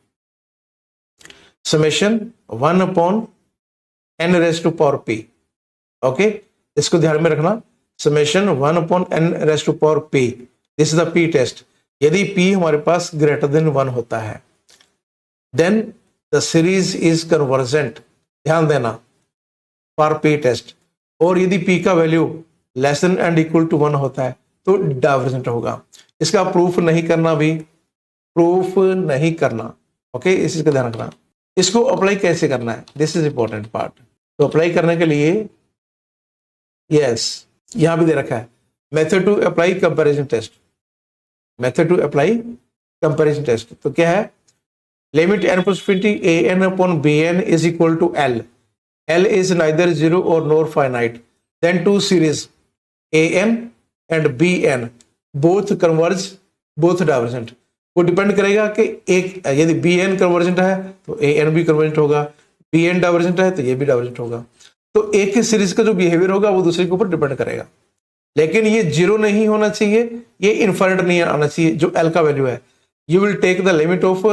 Summation 1 upon n raise to power p। Okay, इसको ध्यान में रखना। Summation 1 upon n raise to power p, this is the p test. यदि p हमारे पास ग्रेटर देन 1 होता है then the series is convergent, ध्यान देना, फॉर p टेस्ट। और यदि p का value less than and equal to 1 होता है तो डाइवर्जेंट होगा। इसका प्रूफ नहीं करना, भी प्रूफ नहीं करना। ओके, इस चीज का ध्यान रखना। इसको अप्लाई कैसे करना है, दिस इज इंपॉर्टेंट पार्ट। तो अप्लाई करने के लिए यस, यहां भी दे रखा है method to apply comparison test. Method to apply comparison test तो क्या है, limit n possibility an upon bn is equal to l। l is neither zero और nor finite, then two series an and bn both converge both divergent. वो डिपेंड करेगा कि एक, यदि bn कन्वर्जेंट है तो an भी कन्वर्जेंट होगा, bn डाइवर्जेंट है तो ये भी डाइवर्जेंट होगा। तो एक ही सीरीज का जो बिहेवियर होगा वो दूसरे के ऊपर डिपेंड करेगा। लेकिन ये जीरो नहीं होना चाहिए, ये इनफाइनाइट नहीं आना चाहिए जो l का वैल्यू है। You will take the limit of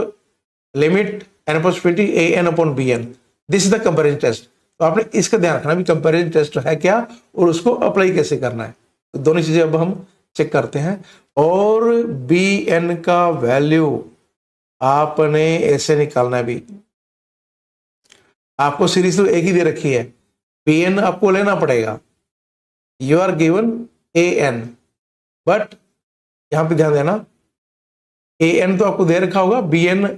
limit n possibility an upon bn, this is the comparison test. तो आपने इसका ध्यान रखना भी कंपैरिजन टेस्ट है क्या और उसको अप्लाई कैसे करना है। तो दोनों चीजें अब हम चेक करते हैं। और bn का वैल्यू आपने ऐसे निकालना है भी। आपको सीरीज तो एक ही दे रखी है, bn आपको लेना पड़ेगा। You are given an, but यहां पे ध्यान देना an तो आपको दे रखा होगा, bn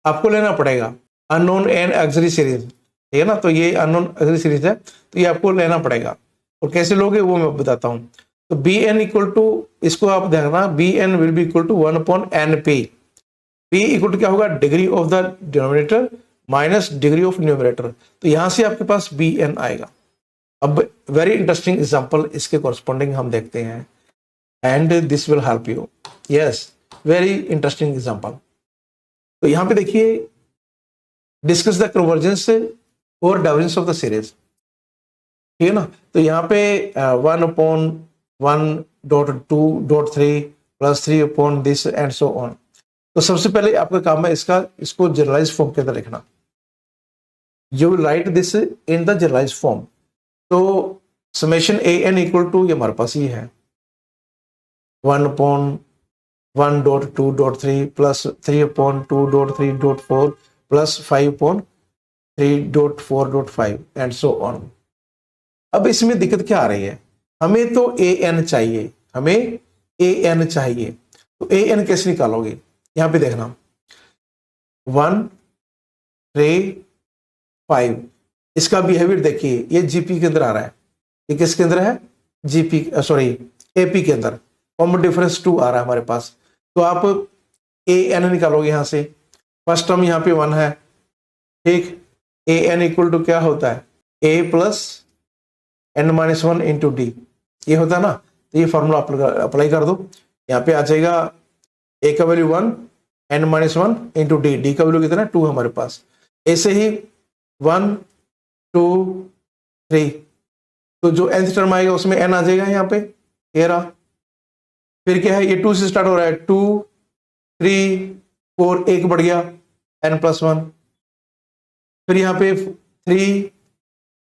आपको लेना पड़ेगा। अननोन एंड एक्सिलरी सीरीज, ठीक है ना, तो ये अननोन एक्सिलरी सीरीज है तो ये आपको लेना पड़ेगा। और कैसे लोगे वो मैं बताता हूं। तो bn इक्वल टू, इसको आप देखना, bn will be equal to 1 upon np। p equal to क्या होगा, degree of the denominator minus degree of numerator. तो यहां से आपके पास bn आएगा। अब वेरी इंटरेस्टिंग एग्जांपल इसके कॉरस्पॉन्डिंग हम देखते हैं and this will help you. Yes, very interesting example. तो यहां पे देखिए, डिस्कस द कन्वर्जेंस और डाइवर्जेंस ऑफ द सीरीज, ठीक है ना। तो यहाँ पे 1 upon 1.2.3 plus 3 upon this and so on. तो सबसे पहले आपका काम है इसको जनरलाइज फॉर्म के अंदर लिखना। You will write this in the generalize form. तो समेशन an इक्वल टू, ये हमारे पास ये है 1 upon 1.2.3 plus 3 upon 2.3.4 plus 5 upon 3.4.5 and so on. अब इसमें दिक्कत क्या आ रही है, हमें तो an चाहिए, हमें an चाहिए। तो an कैसे निकालोगे, यहां पे देखना 1 3 5, इसका बिहेवियर देखिए, ये जीपी के अंदर आ रहा है। ये किसके अंदर है, जीपी सॉरी एपी के अंदर। कॉमन डिफरेंस 2 आ रहा है हमारे पास। तो आप an निकालोगे यहां से। फर्स्ट टर्म यहाँ पे 1 है, ठीक। an इक्वल टू क्या होता है, a plus n-1 into D, ये होता है ना। तो ये फॉर्मूला अप्लाई कर दो, यहाँ पे आ जाएगा a का value 1, n-1 into D, D का वैल्यू कितना है 2 हमारे पास। ऐसे ही 1 2 3, तो जो nth टर्म आएगा उसमें n आ जाएगा यहाँ पे, ये रहा। फिर क्या है, ये 2 से स्टार्ट हो रहा है, 2 3 4, एक बढ़ गया n+1। फिर यहाँ पे 3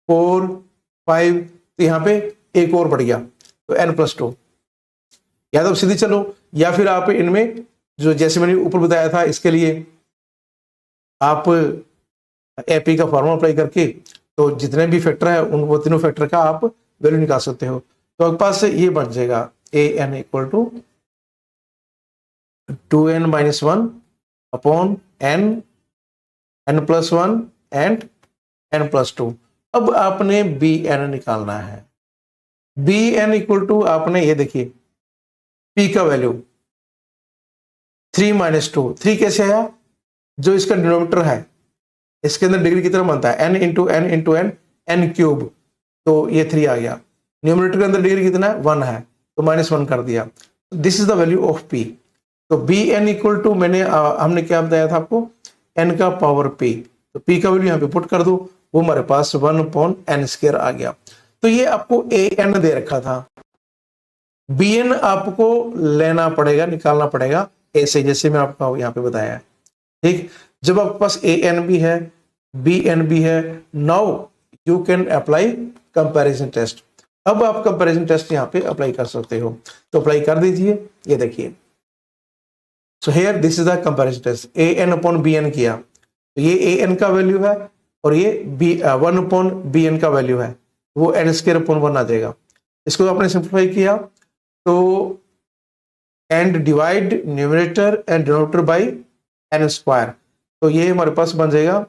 4 5, तो यहाँ पे एक और बढ़ गया तो n+2। या तो सीधे चलो, या फिर आप इनमें जो जैसे मैंने ऊपर बताया था, इसके लिए आप एपी का फॉर्मूला अप्लाई करके तो जितने भी फैक्टर है उन वो तीनों फैक्टर का आप वैल्यू निकाल सकते हो। तो आपके पास ये बन जाएगा an equal to 2n minus 1 upon n, n plus 1 and n plus 2। अब आपने bn निकालना है। bn इक्वल टू आपने ये देखिए p का वैल्यू 3 माइनस 2। 3 कैसे आया? जो इसका डिनोमिनेटर है इसके अंदर डिग्री कितना बनता है? n into n into n, n cube, तो ये 3 आ गया। न्यूमरेटर के अंदर डिग्री कितना है? 1 है, तो माइनस 1 कर दिया। This is the value of p। तो bn इक्वल टू हमने क्या बताया था आपको? n का पावर p। तो p का वैल्यू यहाँ पे पुट कर दो, वो हमारे पास 1 अपॉन n स्क्वायर आ गया। तो ये आपको an दे रखा था, bn आपको लेना पड़ेगा, निकालना पड़ेगा ऐसे, जैसे मैं आपको यहाँ पे बताया है। ठीक, जब आपके पास an भी है, bn भी है, now you can apply comparison test. अब आप कंपैरिजन टेस्ट यहाँ पे अप्लाई कर सकते हो, तो अप्लाई कर दीजिए। ये देखिए, so here this is the comparison test. an upon bn किया, तो ये an का वैल्यू है और ये 1 अपॉन bn का वैल्यू है, वो n स्क्वायर अपॉन 1 आ जाएगा। इसको आपने सिंप्लीफाई किया तो and divide numerator and denominator by n square, तो ये हमारे पास बन जाएगा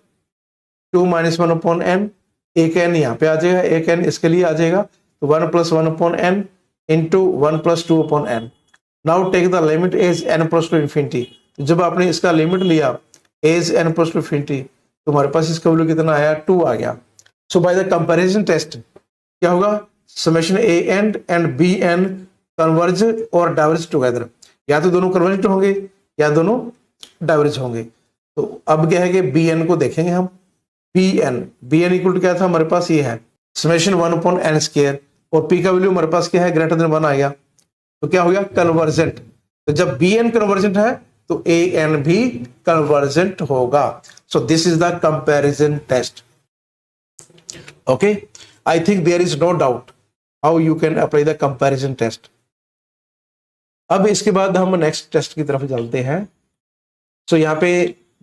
2 माइनस 1 अपॉन n। एक n यहाँ पे आ जाएगा, एक n इसके लिए आ जाएगा, तो 1 plus 1 upon n into 1 plus 2 upon n। Now take the limit as n plus to infinity. जब आपने इसका लिमिट लिया as n plus to infinity, तो हमारे पास इसका वैल्यू कितना आया? 2 आ गया। सो बाय द कंपैरिजन टेस्ट क्या होगा? Summation a and b n converge और डाइवर्ज टुगेदर, या तो दोनों कन्वर्ज होंगे या दोनों डाइवर्ज होंगे। तो अब क्या है कि bn को देखेंगे हम। bn इक्वल टू क्या था हमारे पास? ये है समेशन 1 अपॉन n स्क्वायर, और p का वैल्यू हमारे पास क्या है? ग्रेटर देन 1 आ गया, तो क्या हो गया? कन्वर्जेंट। तो जब bn कन्वर्जेंट है तो an भी कन्वर्जेंट होगा। So this is the comparison test. Okay, I think there is no doubt how you can apply the comparison test. अब इसके बाद हम नेक्स्ट टेस्ट की तरफ चलते हैं। सो यहाँ पे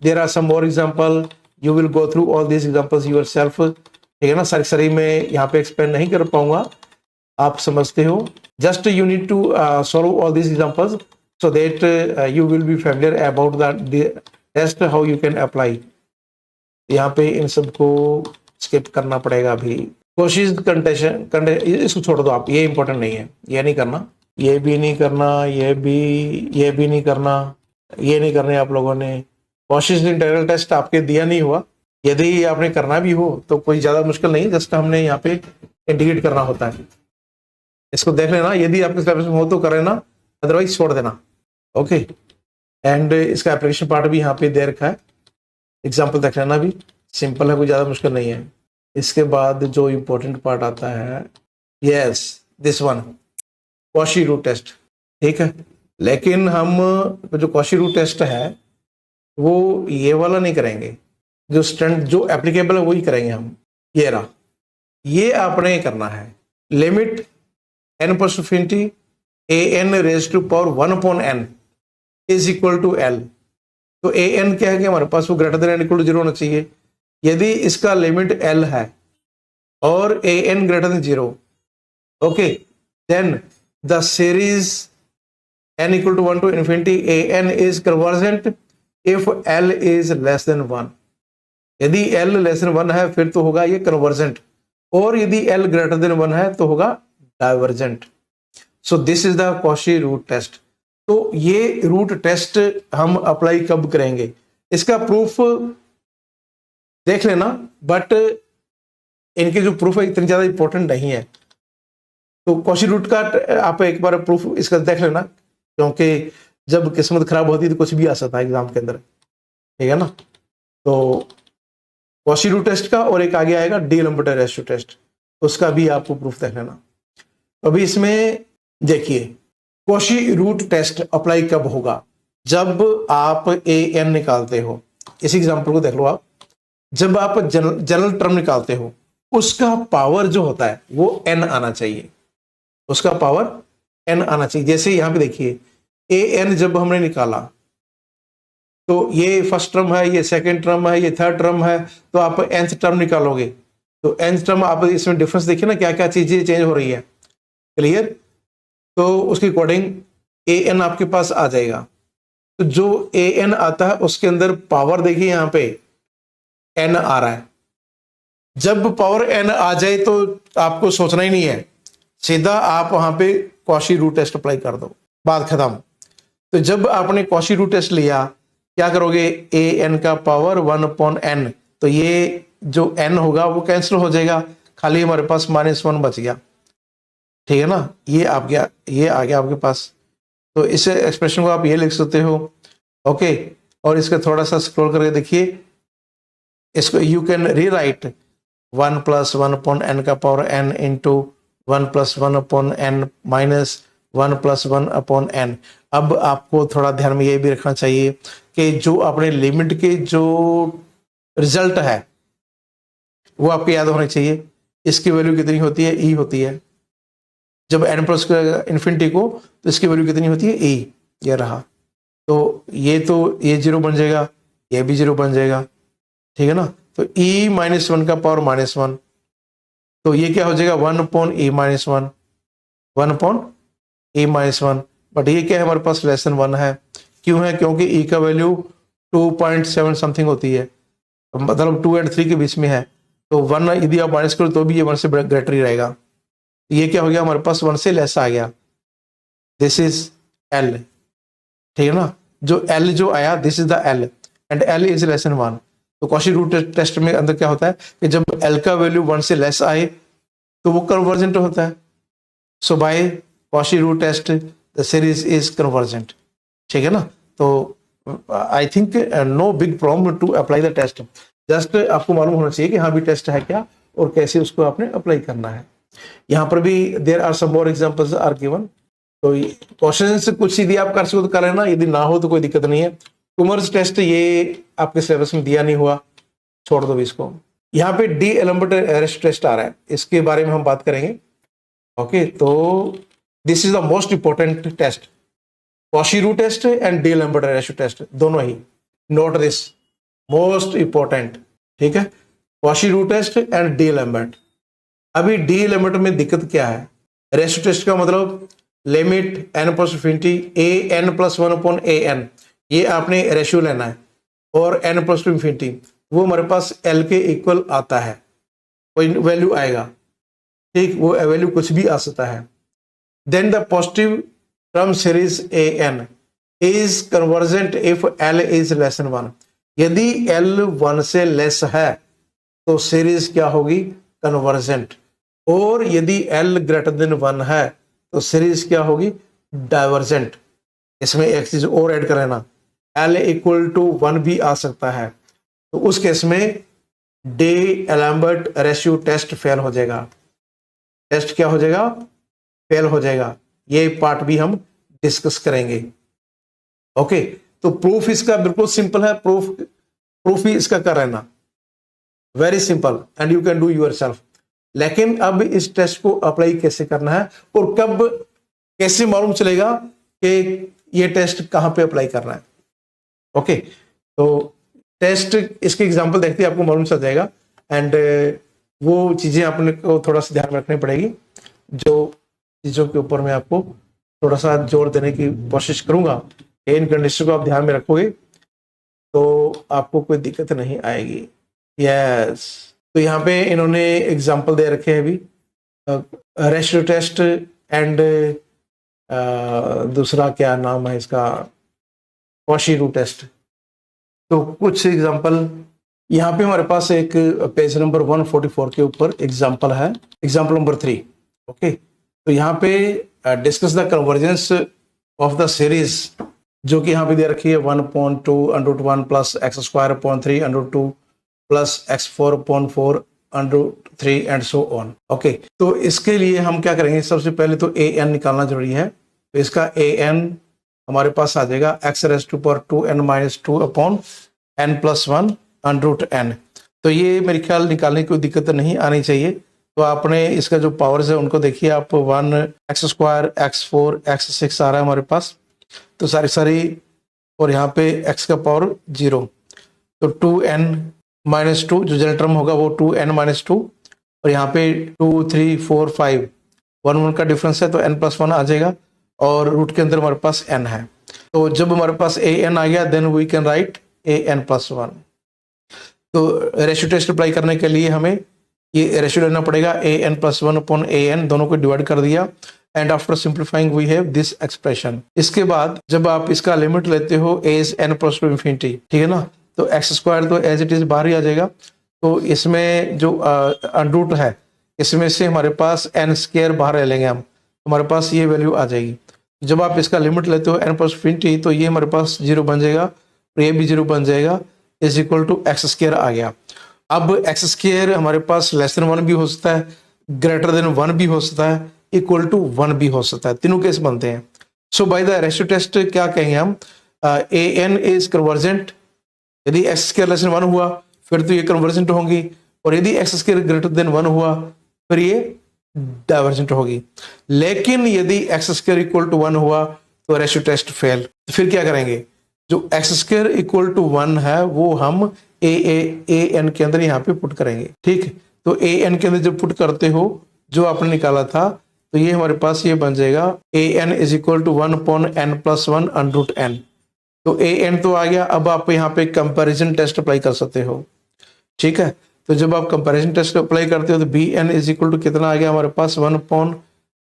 there are some more example, you will go through all this examples yourself. ठीक है ना, सारी मैं यहाँ पे एक्सप्लेन नहीं कर पाऊंगा, आप समझते हो। Just you need to solve all this examples so that you will be familiar about the test, how you can apply. यहाँ पे इन सबको स्किप करना पड़ेगा अभी। कोशिश कंटेशन इसको छोड़ दो आप, ये इंपॉर्टेंट नहीं है, ये नहीं करना, ये भी नहीं करना, ये भी नहीं करना, ये नहीं करने आप लोगों ने। कोशिश इंटीग्रल टेस्ट आपके दिया नहीं हुआ, यदि आपने करना भी हो तो कोई ज्यादा मुश्किल नहीं, जस्ट हमने यहाँ पे इंटीग्रेट करना होता है। इसको देख लेना, यदि आपके सिलेबस में हो तो कर लेना, अदरवाइज छोड़ देना। ओके, एंड इसका एप्लीकेशन पार्ट भी यहाँ पे दे रखा है, एग्जाम्पल देख लेना भी, सिंपल है, कोई ज्यादा मुश्किल नहीं है। इसके बाद जो इम्पोर्टेंट पार्ट आता है, yes this one, Cauchy root test. ठीक है, लेकिन हम जो कॉशी रूट टेस्ट है वो ये वाला नहीं करेंगे, जो स्टैंड जो एप्लीकेबल है वही करेंगे हम। ये रहा, ये आपने करना है, limit n plus infinity an raise to power 1 upon n is equal to l। तो an क्या है कि हमारे पास वो greater than and equal to 0 होना चाहिए। यदि इसका लिमिट l है और an greater than 0, okay, then the series n equal to 1 to infinity an is convergent if l is less than 1। यदि l लेस देन 1 है फिर तो होगा ये कन्वर्जेंट, और यदि l ग्रेटर देन 1 है तो होगा divergent. So this is the Cauchy root test. तो ये रूट टेस्ट हम अप्लाई कब करेंगे, इसका प्रूफ देख लेना, बट इनके जो प्रूफ है इतनी ज्यादा इंपॉर्टेंट नहीं है। तो कॉशी रूट का आप एक बार प्रूफ इसका देख लेना, क्योंकि जब किस्मत खराब होती है तो कुछ भी आ सकता है एग्जाम के अंदर। ठीक है ना, तो कॉशी रूट टेस्ट का और एक आगे आएगा डी-एलेम्बर्ट रेशियो टेस्ट, उसका भी आपको प्रूफ देख लेना। अभी इसमें देखिए, कॉशी रूट टेस्ट अप्लाई कब होगा? जब आप an निकालते हो। इस एग्जांपल को देख लो आप, जब आप जनरल टर्म निकालते हो उसका पावर जो होता है वो n आना चाहिए, उसका पावर n आना चाहिए। जैसे यहां पे देखिए, an जब हमने निकाला तो ये फर्स्ट टर्म है, ये सेकंड टर्म है, ये थर्ड टर्म है, तो आप nth टर्म निकालोगे। तो nth टर्म आप इसमें डिफरेंस देखिए ना, क्या क्या चीजें चेंज हो रही है, क्लियर? तो उसके अकॉर्डिंग an आपके पास आ जाएगा। तो जो ए एन आता है उसके अंदर पावर देखिए यहाँ पे एन आ रहा है। जब पावर एन आ जाए तो आपको सोचना ही नहीं है, सीधा आप वहां पे कॉशी रूट टेस्ट अप्लाई कर दो, बात खत्म। तो जब आपने कॉशी रूट टेस्ट लिया, क्या करोगे, ए एन का पावर 1/n, तो ये जो एन होगा वो कैंसिल हो जाएगा, खाली हमारे पास -1 बच गया, ठीक है ना। ये आ गया, ये आ गया आपके पास। तो इस एक्सप्रेशन को आप ये लिख सकते हो, ओके। और इसका थोड़ा सा स्क्रॉल करके देखिए, इसको यू कैन रीराइट 1+1/n का power n into 1+1/n minus 1+1/n। अब आपको थोड़ा ध्यान में ये भी रखना चाहिए कि जो अपने लिमिट के जो रिजल्ट है वो आपको याद होना चाहिए। इसकी वैल्यू कितनी होती है, ई होती है। जब n प्लस इन्फिनिटी को, तो इसकी वैल्यू कितनी होती है, ई, ये रहा। तो ये 0 बन जाएगा, ये भी 0 बन जाएगा, ठीक है ना। तो e -1 का पावर -1, तो ये क्या हो जाएगा, 1/e -1, 1/e -1। बट ये क्या है, हमारे पास <1 है। क्यों है, क्योंकि e का वैल्यू 2.7 समथिंग होती है, मतलब 2 और 3 के बीच में है। तो 1 यदि आप माइनस करो तो भी ये 1 से ग्रेटर ही रहेगा। ये क्या हो गया, हमारे पास 1 से लेस आ गया, दिस इज l, ठीक है ना। जो l जो आया, this is the l and l is <1। तो कॉशी रूट टेस्ट में अंदर क्या होता है कि जब l का वैल्यू 1 से लेस आए तो वो कन्वर्जेंट होता है। So by Cauchy root test the series is convergent, ठीक है ना। तो I think no big problem to apply the test. Just आपको मालूम होना चाहिए कि हाँ भी टेस्ट है क्या और कैसे उसको आपने अप्लाई करना है। यहाँ पर भी there are some more examples are given. तो क्वेश्चंस कुछ यदि आप कर सको तो कर लेना, यदि ना हो तो कोई दिक्कत नहीं है। कॉमर्स टेस्ट ये आपके सिलेबस में दिया नहीं हुआ, छोड़ दो इसको। यहाँ पे डी एलम्बर्ट रेशो टेस्ट आ रहा है, इसके बारे में हम बात करेंगे, ओके। तो this is the most important test, Cauchy root test and d'Alembert ratio test, दोनों ही। नोट दिस, मोस्ट इंपॉर्टेंट, ठीक है, Cauchy root test and d'Alembert. अभी डी एलम्बर्ट में दिक्कत क्या है, रेशो टेस्ट का मतलब limit n plus infinity a n plus 1/an, ये आपने रेशियो लेना है, और n प्लस टू इन्फिनिटी वो हमारे पास l के इक्वल आता है, कोई वैल्यू आएगा, ठीक, वो वैल्यू कुछ भी आ सकता है। Then the positive term series a n is convergent if l is <1। यदि l 1 से लेस है तो सीरीज क्या होगी, कन्वर्जेंट। और यदि l ग्रेटर देन 1 है तो सीरीज क्या होगी, डाइवर्जेंट। इसमें एक चीज और ऐड कर लेना, l इक्वल टू 1 भी आ सकता है, तो उस केस में D Alembert ratio test fail हो जाएगा। टेस्ट क्या हो जाएगा, फेल हो जाएगा। ये पार्ट भी हम डिस्कस करेंगे, ओके। तो प्रूफ इसका बिल्कुल सिंपल है, प्रूफ ही इसका कर रहना, very simple and you can do yourself. लेकिन अब इस टेस्ट को अप्लाई कैसे करना है और कब कैसे मालूम चलेगा कि ये टेस्ट कहां पे अप्लाई करना है, ओके। तो टेस्ट, इसके एग्जांपल देखते ही आपको मालूम चल जाएगा। एंड वो चीजें आपने को थोड़ा सा ध्यान रखनी पड़ेगी, जो चीजों के ऊपर मैं आपको थोड़ा सा जोर देने की कोशिश करूंगा। इन कंडीशन को आप ध्यान में रखोगे तो आपको कोई दिक्कत नहीं आएगी। यस, तो यहाँ पे इन्होंने एग्जाम्पल दे रखे हैं अभी, रेशियो टेस्ट एंड दूसरा क्या नाम है इसका, कॉशी रूट टेस्ट। तो कुछ एग्जाम्पल यहाँ पे हमारे पास एक पेज नंबर 144 के ऊपर एग्जाम्पल है, एग्जाम्पल नंबर 3, ओके। तो यहाँ पे discuss the convergence of the series, जो कि यहाँ पे दे रखी है 1/2 plus x² 3 plus x4 3 and so on, okay. तो इसके लिए हम क्या करेंगे, सबसे पहले तो ए एन निकालना जरूरी है। तो इसका ए एन हमारे पास आ जाएगा x⁻²n-2n-1 तो ये मेरे ख्याल निकालने की कोई दिक्कत नहीं आनी चाहिए। तो आपने इसका जो पावर्स है उनको देखिए आप, 1x² x4 x6 आ रहा है हमारे पास, तो सारी और यहाँ पे x का पावर 0, तो 2n-2 जो जनरल टर्म होगा वो 2n-2, और यहाँ पे 2 3 4 5 1 का डिफरेंस है तो n+1 आ जाएगा, और रूट के अंदर हमारे पास n है। तो जब हमारे पास ए एन आ गया then we can write a n plus one. तो रेशियो टेस्ट अप्लाई करने के लिए हमें ये रेशियो लेना पड़ेगा, a n plus one upon a n, दोनों को डिवाइड कर दिया and after simplifying we have this expression. इसके बाद जब आप इसका लिमिट लेते हो as n plus to infinity, ठीक है ना, तो एक्स स्क्वायर तो एज इट इज बाहर ही आ जाएगा। तो इसमें जो अंडरूट है इसमें से हमारे पास एन स्क्वायर बाहर ले लेंगे हम, हमारे पास ये वैल्यू आ जाएगी। जब आप इसका लिमिट लेते हो एन प्लस इन्फिनिटी तो ये हमारे पास जीरो बन जाएगा और ये भी जीरो बन जाएगा, is equal to x square आ गया। अब एक्स स्क्वायर हमारे पास लेस देन वन भी हो सकता है, ग्रेटर देन वन भी हो सकता है, इक्वल टू वन भी हो सकता है, तीनों केस बनते हैं। So by the ratio test क्या कहेंगे हम, ए एन इज कन्वर्जेंट। यदि x square less than one हुआ फिर तो ये कन्वर्जेंट होंगी, और यदि x square greater than one हुआ फिर ये डाइवर्जेंट होगी। लेकिन यदि x square equal to one हुआ तो रेशियो टेस्ट फेल। तो फिर क्या करेंगे, जो x square equal to one है वो हम ए एन के अंदर यहाँ पे पुट करेंगे, ठीक है। तो ए एन के अंदर जब पुट करते हो जो आपने निकाला था तो ये हमारे पास ये बन जाएगा a n is equal to one upon n plus one under root n. तो ए एन तो आ गया, अब आप यहाँ पे कंपैरिजन टेस्ट अप्लाई कर सकते हो, ठीक है। तो जब आप कंपैरिजन टेस्ट अप्लाई करते हो तो b n is equal to कितना आ गया हमारे पास, वन अपॉन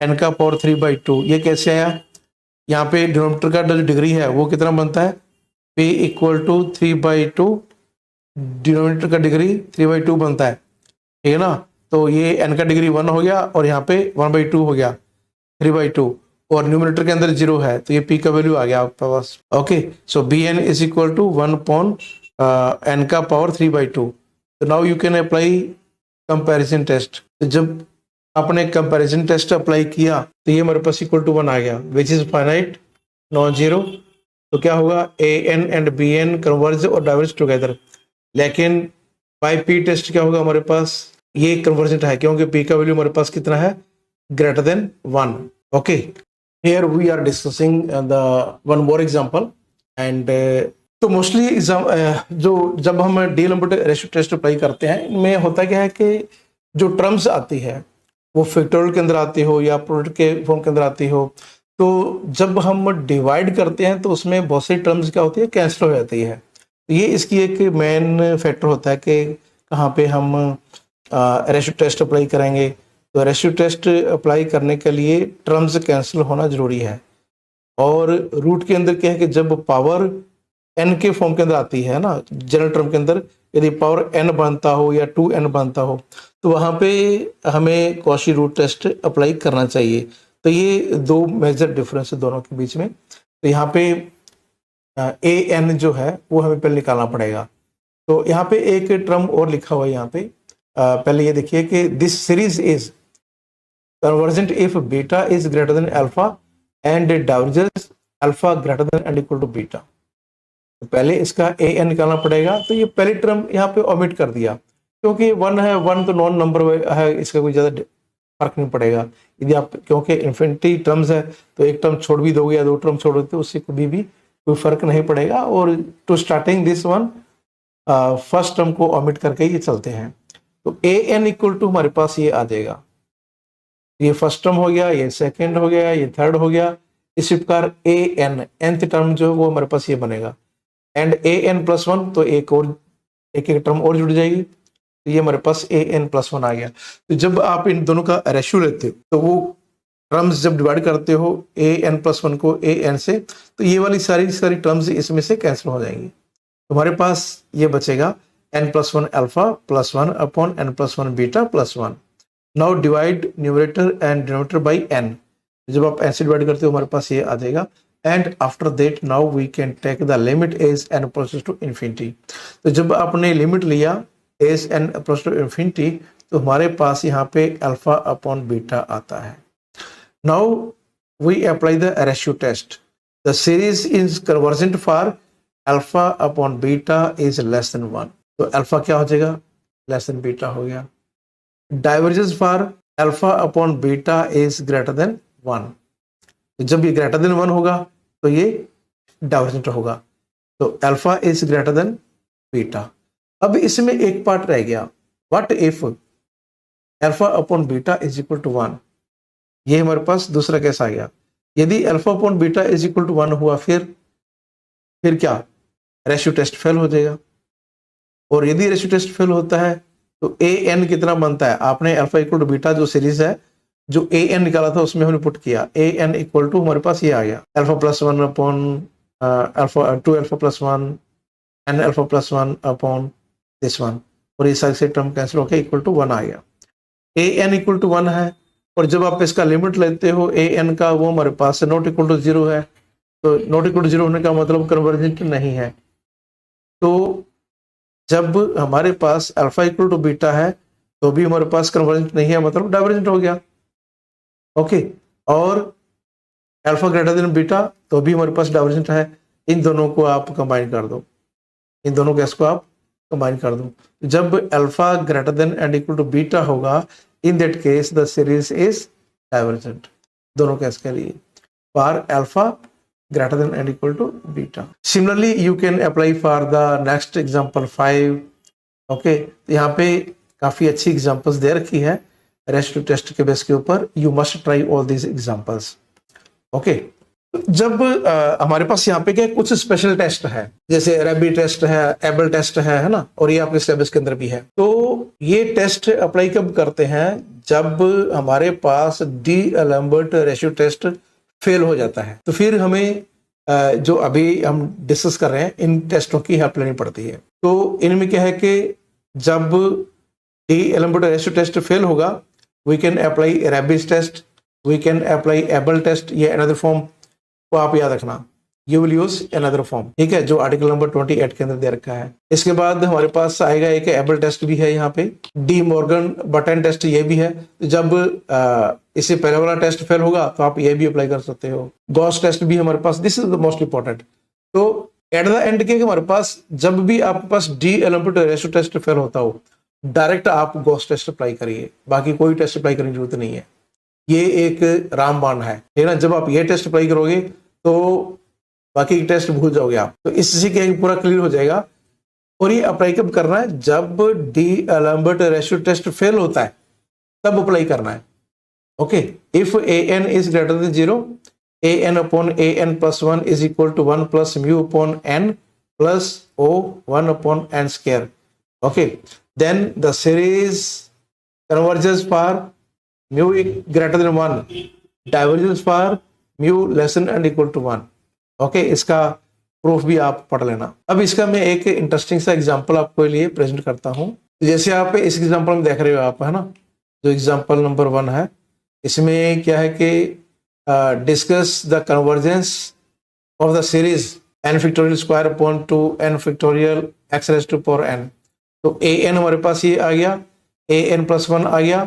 एन का पावर 3/2। ये कैसे आया, यहाँ पे डिनोमिनेटर का जो डिग्री है वो कितना बनता है, p इक्वल टू 3/2, डिनोमिनेटर का डिग्री 3/2 बनता है, ठीक है ना। तो ये n का डिग्री 1 हो गया और यहाँ पे 1/2 हो गया 3/2, और न्यूमिनेटर के अंदर 0 है तो ये p का वैल्यू आ गया आपके पास। Okay, so b n is equal to 1 upon n का पावर 3/2। तो now you can apply comparison test. तो जब आपने कंपैरिजन टेस्ट अप्लाई किया तो ये हमारे पास इक्वल टू 1 आ गया which is finite non zero. तो क्या होगा, a n and b n converge और डाइवर्ज टुगेदर। लेकिन बाय पी टेस्ट क्या होगा हमारे पास, ये कन्वर्जेंट है क्योंकि पी का वैल्यू हमारे पास कितना है, greater than 1। Okay, here we are discussing the one more example and तो मोस्टली जो जब हम D'Alembert ratio test apply करते हैं इनमें होता क्या है कि जो टर्म्स आती है वो फैक्टोरियल के अंदर आती हो या प्रोडक्ट के फॉर्म के अंदर आती हो, तो जब हम डिवाइड करते हैं तो उसमें बहुत सी टर्म्स क्या होती है, कैंसिल हो जाती है। तो ये इसकी एक मेन फैक्टर होता है कि कहाँ पे हम रेशियो टेस्ट अप्लाई करेंगे। तो रेशियो टेस्ट अप्लाई करने के लिए टर्म्स कैंसिल होना जरूरी है। और रूट के अंदर क्या है कि जब पावर एन के फॉर्म के अंदर आती है ना, जनरल टर्म के अंदर यदि पावर एन बनता हो या 2n बनता हो तो वहाँ पे हमें कॉशी रूट टेस्ट अप्लाई करना चाहिए। तो ये दो मेजर डिफरेंस है दोनों के बीच में। तो यहाँ पे ए एन जो है वो हमें पहले निकालना पड़ेगा। तो यहाँ पे एक टर्म और लिखा हुआ है यहाँ पे, पहले ये देखिए कि this series is convergent if beta is greater than alpha and divergence alpha greater than and equal to beta. तो पहले इसका ए एन निकालना पड़ेगा। तो ये पहली टर्म यहाँ पे ओमिट कर दिया क्योंकि वन है, वन तो नॉन नंबर है, इसका कोई ज़्यादा फर्क नहीं पड़ेगा। यदि आप क्योंकि इन्फिनिटी टर्म्स है तो एक टर्म छोड़ भी दोगे या दो टर्म छोड़ देते उससे कभी भी कोई फर्क नहीं पड़ेगा। और to starting this one first term को ओमिट करके ये चलते हैं। तो ए एन इक्वल टू हमारे पास ये आ जाएगा, ये फर्स्ट टर्म हो गया, ये सेकेंड हो गया, ये थर्ड हो गया। इसी प्रकार ए एन nth टर्म जो वो हमारे पास ये बनेगा and a n plus one, तो एक और एक टर्म और जुड़ जाएगी। तो ये हमारे पास ए एन प्लस वन आ गया। तो जब आप इन दोनों का रेशियो लेते हो तो वो टर्म्स जब डिवाइड करते हो ए एन प्लस वन को ए एन से, तो ये वाली सारी टर्म्स इसमें से कैंसिल हो जाएंगी। तो हमारे पास ये बचेगा n plus one alpha plus one upon n plus one beta plus one. Now divide numerator and denominator by n. जब आप एन से डिवाइड करते हो हमारे पास ये आ जाएगा and after that now we can take the limit as n approaches to infinity. तो जब आपने लिमिट लिया as n approaches to infinity तो हमारे पास यहाँ पे अल्फा अपॉन बीटा आता है। Now we apply the ratio test. The series is convergent for alpha upon beta is less than 1। तो अल्फा क्या हो जाएगा, लेस देन बीटा हो गया। Divergence for alpha upon beta is greater than 1। जब ये ग्रेटर देन 1 होगा तो ये डाइवर्जेंट होगा। तो alpha is greater than beta. अब इसमें एक पार्ट रह गया, what if alpha upon beta is equal to 1। ये हमारे पास दूसरा केस आ गया। यदि alpha upon beta is equal to 1 हुआ, फिर क्या, रेशियो टेस्ट फेल हो जाएगा। और यदि रेशियो टेस्ट फेल होता है तो ए एन कितना बनता है, आपने अल्फा इक्वल टू बीटा जो सीरीज है, जो ए एन निकाला था उसमें हमने पुट किया, ए एन इक्वल टू हमारे पास ये आ गया, alpha plus 1 upon alpha 2 alpha plus 1 n alpha plus 1 upon this one, और इस साइड से टर्म कैंसिल होकर इक्वल टू 1 आ गया। ए एन इक्वल टू 1 है, और जब आप इसका लिमिट लेते हो ए एन का, वो हमारे पास नॉट इक्वल टू 0 है, तो नॉट इक्वल टू 0 होने का मतलब कन्वर्जेंट नहीं है। तो जब हमारे पास अल्फा इक्वल टू बीटा है तो भी हमारे पास कन्वर्जेंट नहीं है, मतलब डाइवर्जेंट हो गया। ओके, और अल्फा ग्रेटर देन बीटा तो भी हमारे पास डाइवर्जेंट है। इन दोनों को आप कंबाइन कर दो, इन दोनों केस को आप कंबाइन कर दो। जब alpha greater than and equal to beta होगा, in that case the series is divergent, दोनों केस के लिए, for alpha greater than and equal to beta. Similarly, you can apply for the next example 5. Okay, तो यहाँ पे काफी अच्छी एग्जांपल्स दे रखी है रेशियो टेस्ट के बेस के ऊपर। You must try all these examples. Okay, जब हमारे पास यहाँ पे क्या कुछ स्पेशल टेस्ट है, जैसे रेबी टेस्ट है, एबल टेस्ट है ना, और ये आपके सिलेबस के अंदर भी है। तो ये टेस्ट अप्लाई कब करते हैं, जब हमारे पास D Alembert ratio test fail हो जाता है, तो फिर हमें जो अभी हम डिस्कस कर रहे हैं इन टेस्टों की हेल्प लेनी पड़ती है। तो इनमें क्या है कि जब D Alembert ratio test fail होगा, we can apply Raabe's test, we can apply Abel test, ये अनदर फॉर्म को आप याद रखना, you will use another form, ठीक है, जो आर्टिकल नंबर 28 के अंदर दे रखा है। इसके बाद हमारे पास आएगा एक एबल टेस्ट भी है, यहाँ पे डी मॉर्गन बटन टेस्ट ये भी है। जब इससे पहले वाला टेस्ट फेल होगा तो आप ये भी अप्लाई कर सकते हो। गॉस टेस्ट भी हमारे पास, this is the most important. तो एट द एंड के हमारे पास जब भी आपके पास D Alembert ratio test fail होता हो, डायरेक्ट आप गॉस टेस्ट अप्लाई करिए, बाकी कोई टेस्ट अप्लाई करने की जरूरत नहीं है। ये एक रामबाण है, ठीक है ना। जब आप ये टेस्ट अप्लाई करोगे तो बाकी टेस्ट भूल जाओगे आप। तो इससे क्या पूरा क्लियर हो जाएगा। और ये अप्लाई कब करना है, जब D Alembert ratio test fail होता है तब अप्लाई करना है। Okay, if a n is greater than 0, a n upon a n plus 1 is equal to 1 plus mu upon n plus o 1 upon n square. Okay, then the series converges for mu greater than 1, divergence for mu less than and equal to 1। Okay, इसका प्रूफ भी आप पढ़ लेना। अब इसका मैं एक इंटरेस्टिंग सा एग्जांपल आपको लिए प्रेजेंट करता हूं। जैसे आप इस एग्जांपल में देख रहे हो आप, है ना, जो एग्जांपल नंबर 1 है, इसमें क्या है कि discuss the convergence of the series n factorial square upon 2 n factorial x raise to power n। तो a n हमारे पास ये आ गया, a n प्लस 1 आ गया,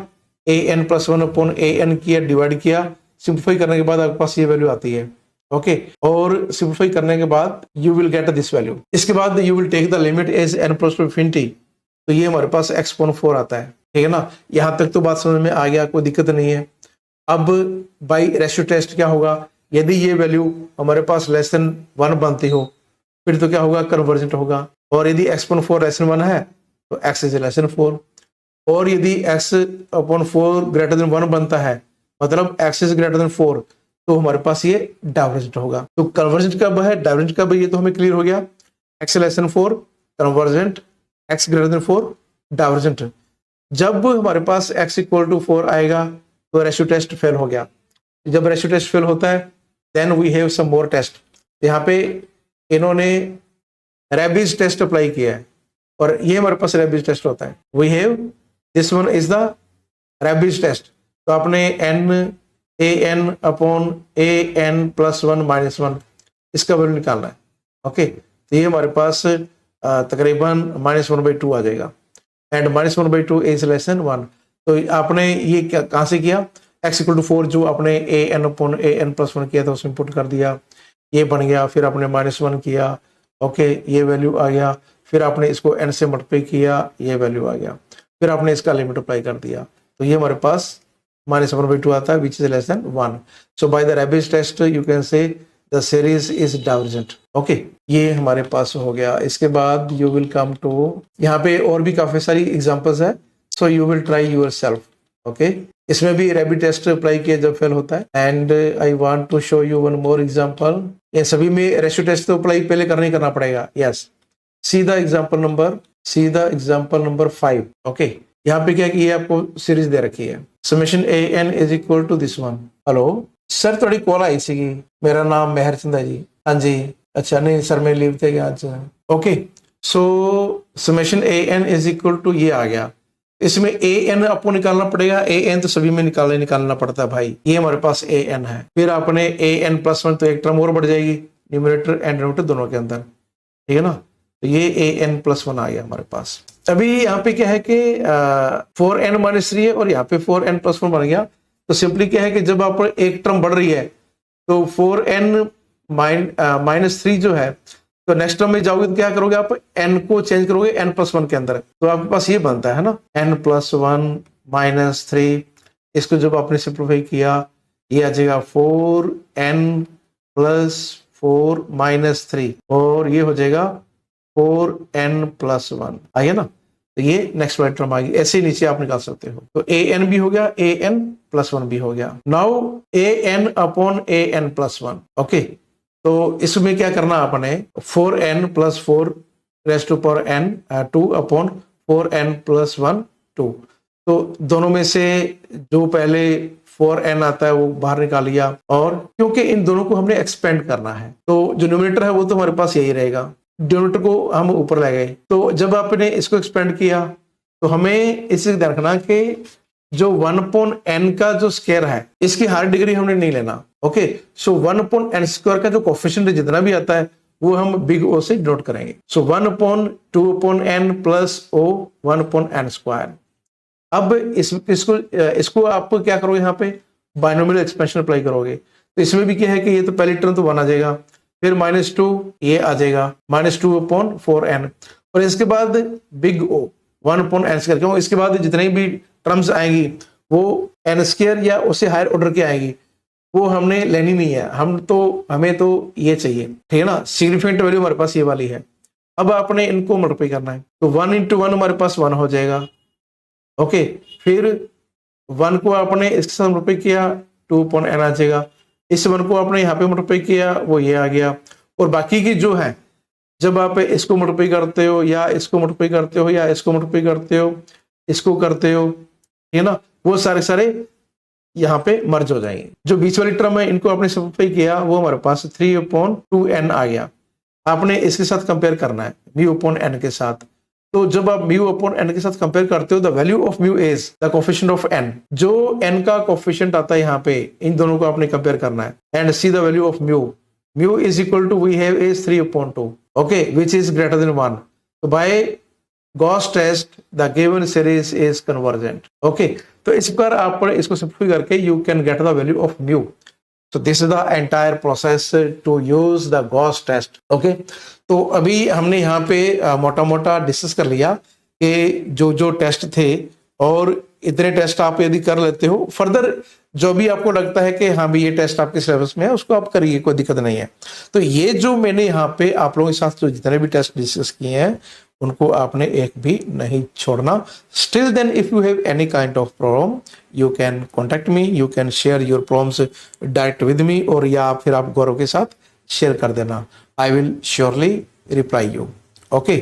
a n plus 1 upon a n किया, डिवाइड किया, सिंप्लीफाई करने के बाद आपके पास ये वैल्यू आती है। ओके, और सिंप्लीफाई करने के बाद you will get this value. इसके बाद you will take the limit as n plus to infinity, तो ये हमारे पास x अपॉन 4 आता है, ठीक है ना। यहाँ तक तो बात समझ में आ गया, कोई दिक्कत नहीं है। अब बाई रेशियो टेस्ट क्या होगा, यदि ये वैल्यू हमारे पास लेस देन 1 बनती हो, फिर तो क्या होगा, कन्वर्जेंट होगा। और यदि x अपॉन 4 लेस देन 1 है तो x इज लेस देन 4, और यदि x अपॉन 4 ग्रेटर देन 1 बनता है, मतलब x इज ग्रेटर देन 4, तो हमारे पास ये डाइवर्जेंट होगा। तो कन्वर्जेंट कब है, डाइवर्जेंट कब है, ये तो हमें क्लियर हो गया। x less than 4 convergent, x greater than 4 divergent. जब हमारे पास x इक्वल टू 4 आएगा तो रेशियो टेस्ट फेल हो गया। जब रेशियो टेस्ट फेल होता है, then we have some more test. यहाँ पे इन्होंने रेबीज टेस्ट अप्लाई किया है, और ये हमारे पास रेबीज टेस्ट होता है। We have this one is the Raabe's test. तो आपने n upon a n plus 1 minus 1 इसका वैल्यू निकालना है। ओके, तो ये हमारे पास तकरीबन -1/2 आ जाएगा, एंड -1/2 इज लेस देन 1। तो आपने ये क्या कहाँ से किया, x इक्वल टू 4 जो आपने ए n upon a n plus 1 किया था उसमें पुट कर दिया, ये बन गया। फिर आपने -1 किया, ओके, ये वैल्यू आ गया। फिर आपने इसको n से मल्टीप्लाई किया, ये वैल्यू आ गया। फिर आपने इसका लिमिट अप्लाई कर दिया, तो ये हमारे पास -1/2 आता है, which is less than 1। So by the Raabe's test you can say the series is divergent. Okay, ये हमारे पास हो गया। इसके बाद यू विल कम टू, यहाँ पे और भी काफी सारी एग्जांपल्स है, so you will try yourself। okay, इसमें भी रैबिट टेस्ट अप्लाई किया जब फेल होता है। And I want to show you one more example. ये सभी में रेशियो टेस्ट तो अप्लाई पहले करना पड़ेगा। Yes, see the example number 5। Okay, यहाँ पे क्या कि ये आपको सीरीज दे रखी है, summation a n is equal to this one. Hello sir, थोड़ी कॉल आई सी, मेरा नाम मेहर चंद है जी। हाँ जी, अच्छा नहीं सर मैं लीव थे आज। Okay, so summation a n is equal to ये आ गया। इसमें ए एन आपको निकालना पड़ेगा। ए एन तो सभी में निकालना पड़ता है भाई। ये हमारे पास ए एन है, फिर आपने ए एन प्लस 1 तो एक टर्म और बढ़ जाएगी न्यूमरेटर एंड डिनोमिनेटर दोनों के अंदर, ठीक है ना। तो ये ए एन प्लस 1 आ गया हमारे पास। अभी यहाँ पे क्या है कि 4n माइनस 3 है और यहाँ पे 4n प्लस 1 बन गया। तो सिंपली क्या है कि जब आप एक टर्म बढ़ रही है तो 4n माइनस 3 जो है, तो नेक्स्ट टर्म में जाओगे तो क्या करोगे आप, n को चेंज करोगे n प्लस 1 के अंदर, तो आपके पास ये बनता है ना n प्लस 1 माइनस 3। इसको जब आपने सिंप्लीफाई किया ये आ जाएगा 4n प्लस 4 माइनस 3 और ये हो जाएगा 4n प्लस 1। आइए ना, तो ये नेक्स्ट वाली टर्म आ गई। ऐसे ही नीचे आप निकाल सकते हो। तो ए एन भी हो गया, ए एन प्लस 1 भी हो गया। Now a n upon a n plus 1। Okay, तो इसमें क्या करना आपने, 4n plus 4 raise to power n 2 upon 4n plus 1 2। तो दोनों में से जो पहले 4n आता है वो बाहर निकाल लिया, और क्योंकि इन दोनों को हमने एक्सपेंड करना है तो जो न्यूमरेटर है वो तो हमारे पास यही रहेगा, डिनोमिनेटर को हम ऊपर ले गए। तो जब आपने इसको एक्सपेंड किया तो हमें इसे ध्यान रखना कि जो 1/n का जो स्क्वायर है इसकी हर डिग्री हमने नहीं लेना। ओके, सो 1/n स्क्वायर का जो कोफिशिएंट जितना भी आता है वो हम बिग O से डिनोट करेंगे। सो 1/2/n plus O 1/n square. अब इसको आप क्या करोगे, यहाँ पे बाइनोमियल एक्सपेंशन अप्लाई करोगे। तो इसमें भी क्या है कि ये तो पहली टर्म तो 1 आ जाएगा, फिर -2 ये आ जाएगा -2/4n, और इसके बाद बिग O 1/n स्क्वायर। क्यों, इसके बाद जितनी भी टर्म्स आएंगी वो n स्क्वायर या उससे हायर ऑर्डर की आएगी, वो हमने लेनी नहीं है। हमें तो ये चाहिए, ठीक है ना। सिग्निफिकेंट वैल्यू हमारे पास ये वाली है। अब आपने इनको मल्टीप्लाई करना है, तो 1 × 1 हमारे पास 1 हो जाएगा। ओके, फिर 1 को आपने इसके साथ मल्टीप्लाई किया 2/n आ जाएगा। इस 1 को आपने यहाँ पे मल्टीप्लाई किया वो ये आ गया। और बाकी की जो है, जब आप इसको मल्टीप्लाई करते हो या इसको मल्टीप्लाई करते हो या इसको मल्टीप्लाई करते हो, इसको करते हो, ठीक है ना, वो सारे यहाँ पे मर्ज हो जाएंगे। जो बीच वाली टर्म है इनको आपने सिंप्लीफाई किया वो हमारे पास 3/2n आ गया। आपने इसके साथ कंपेयर करना है μ/n के साथ। तो जब आप μ/n के साथ कंपेयर करते हो, the value of μ is the coefficient of n। जो n का कोफिशिएंट आता है यहाँ पे, इन दोनों को आपने कंपेयर करना है। And see the value of μ is equal to we have is 3/2, okay, which is greater than 1। तो by Gauss test the given series is convergent. Okay, तो इस प्रकार आप इसको सिंप्लीफाई करके you can get the value of μ। So this is the entire process to use the Gauss test. Okay, तो अभी हमने यहाँ पे मोटा मोटा डिस्कस कर लिया कि जो टेस्ट थे, और इतने टेस्ट आप यदि कर लेते हो, फर्दर जो भी आपको लगता है कि हाँ भी ये टेस्ट आपके सिलेबस में है उसको आप करिए, कोई दिक्कत नहीं है। तो ये जो मैंने यहाँ पे आप लोगों के साथ जो जितने भी टेस्ट डिस्कस किए हैं उनको आपने एक भी नहीं छोड़ना। Still then if you have any kind of problem you can contact me, you can share your problems direct with me, और या फिर आप गौरव के साथ शेयर कर देना। I will surely reply you. Okay.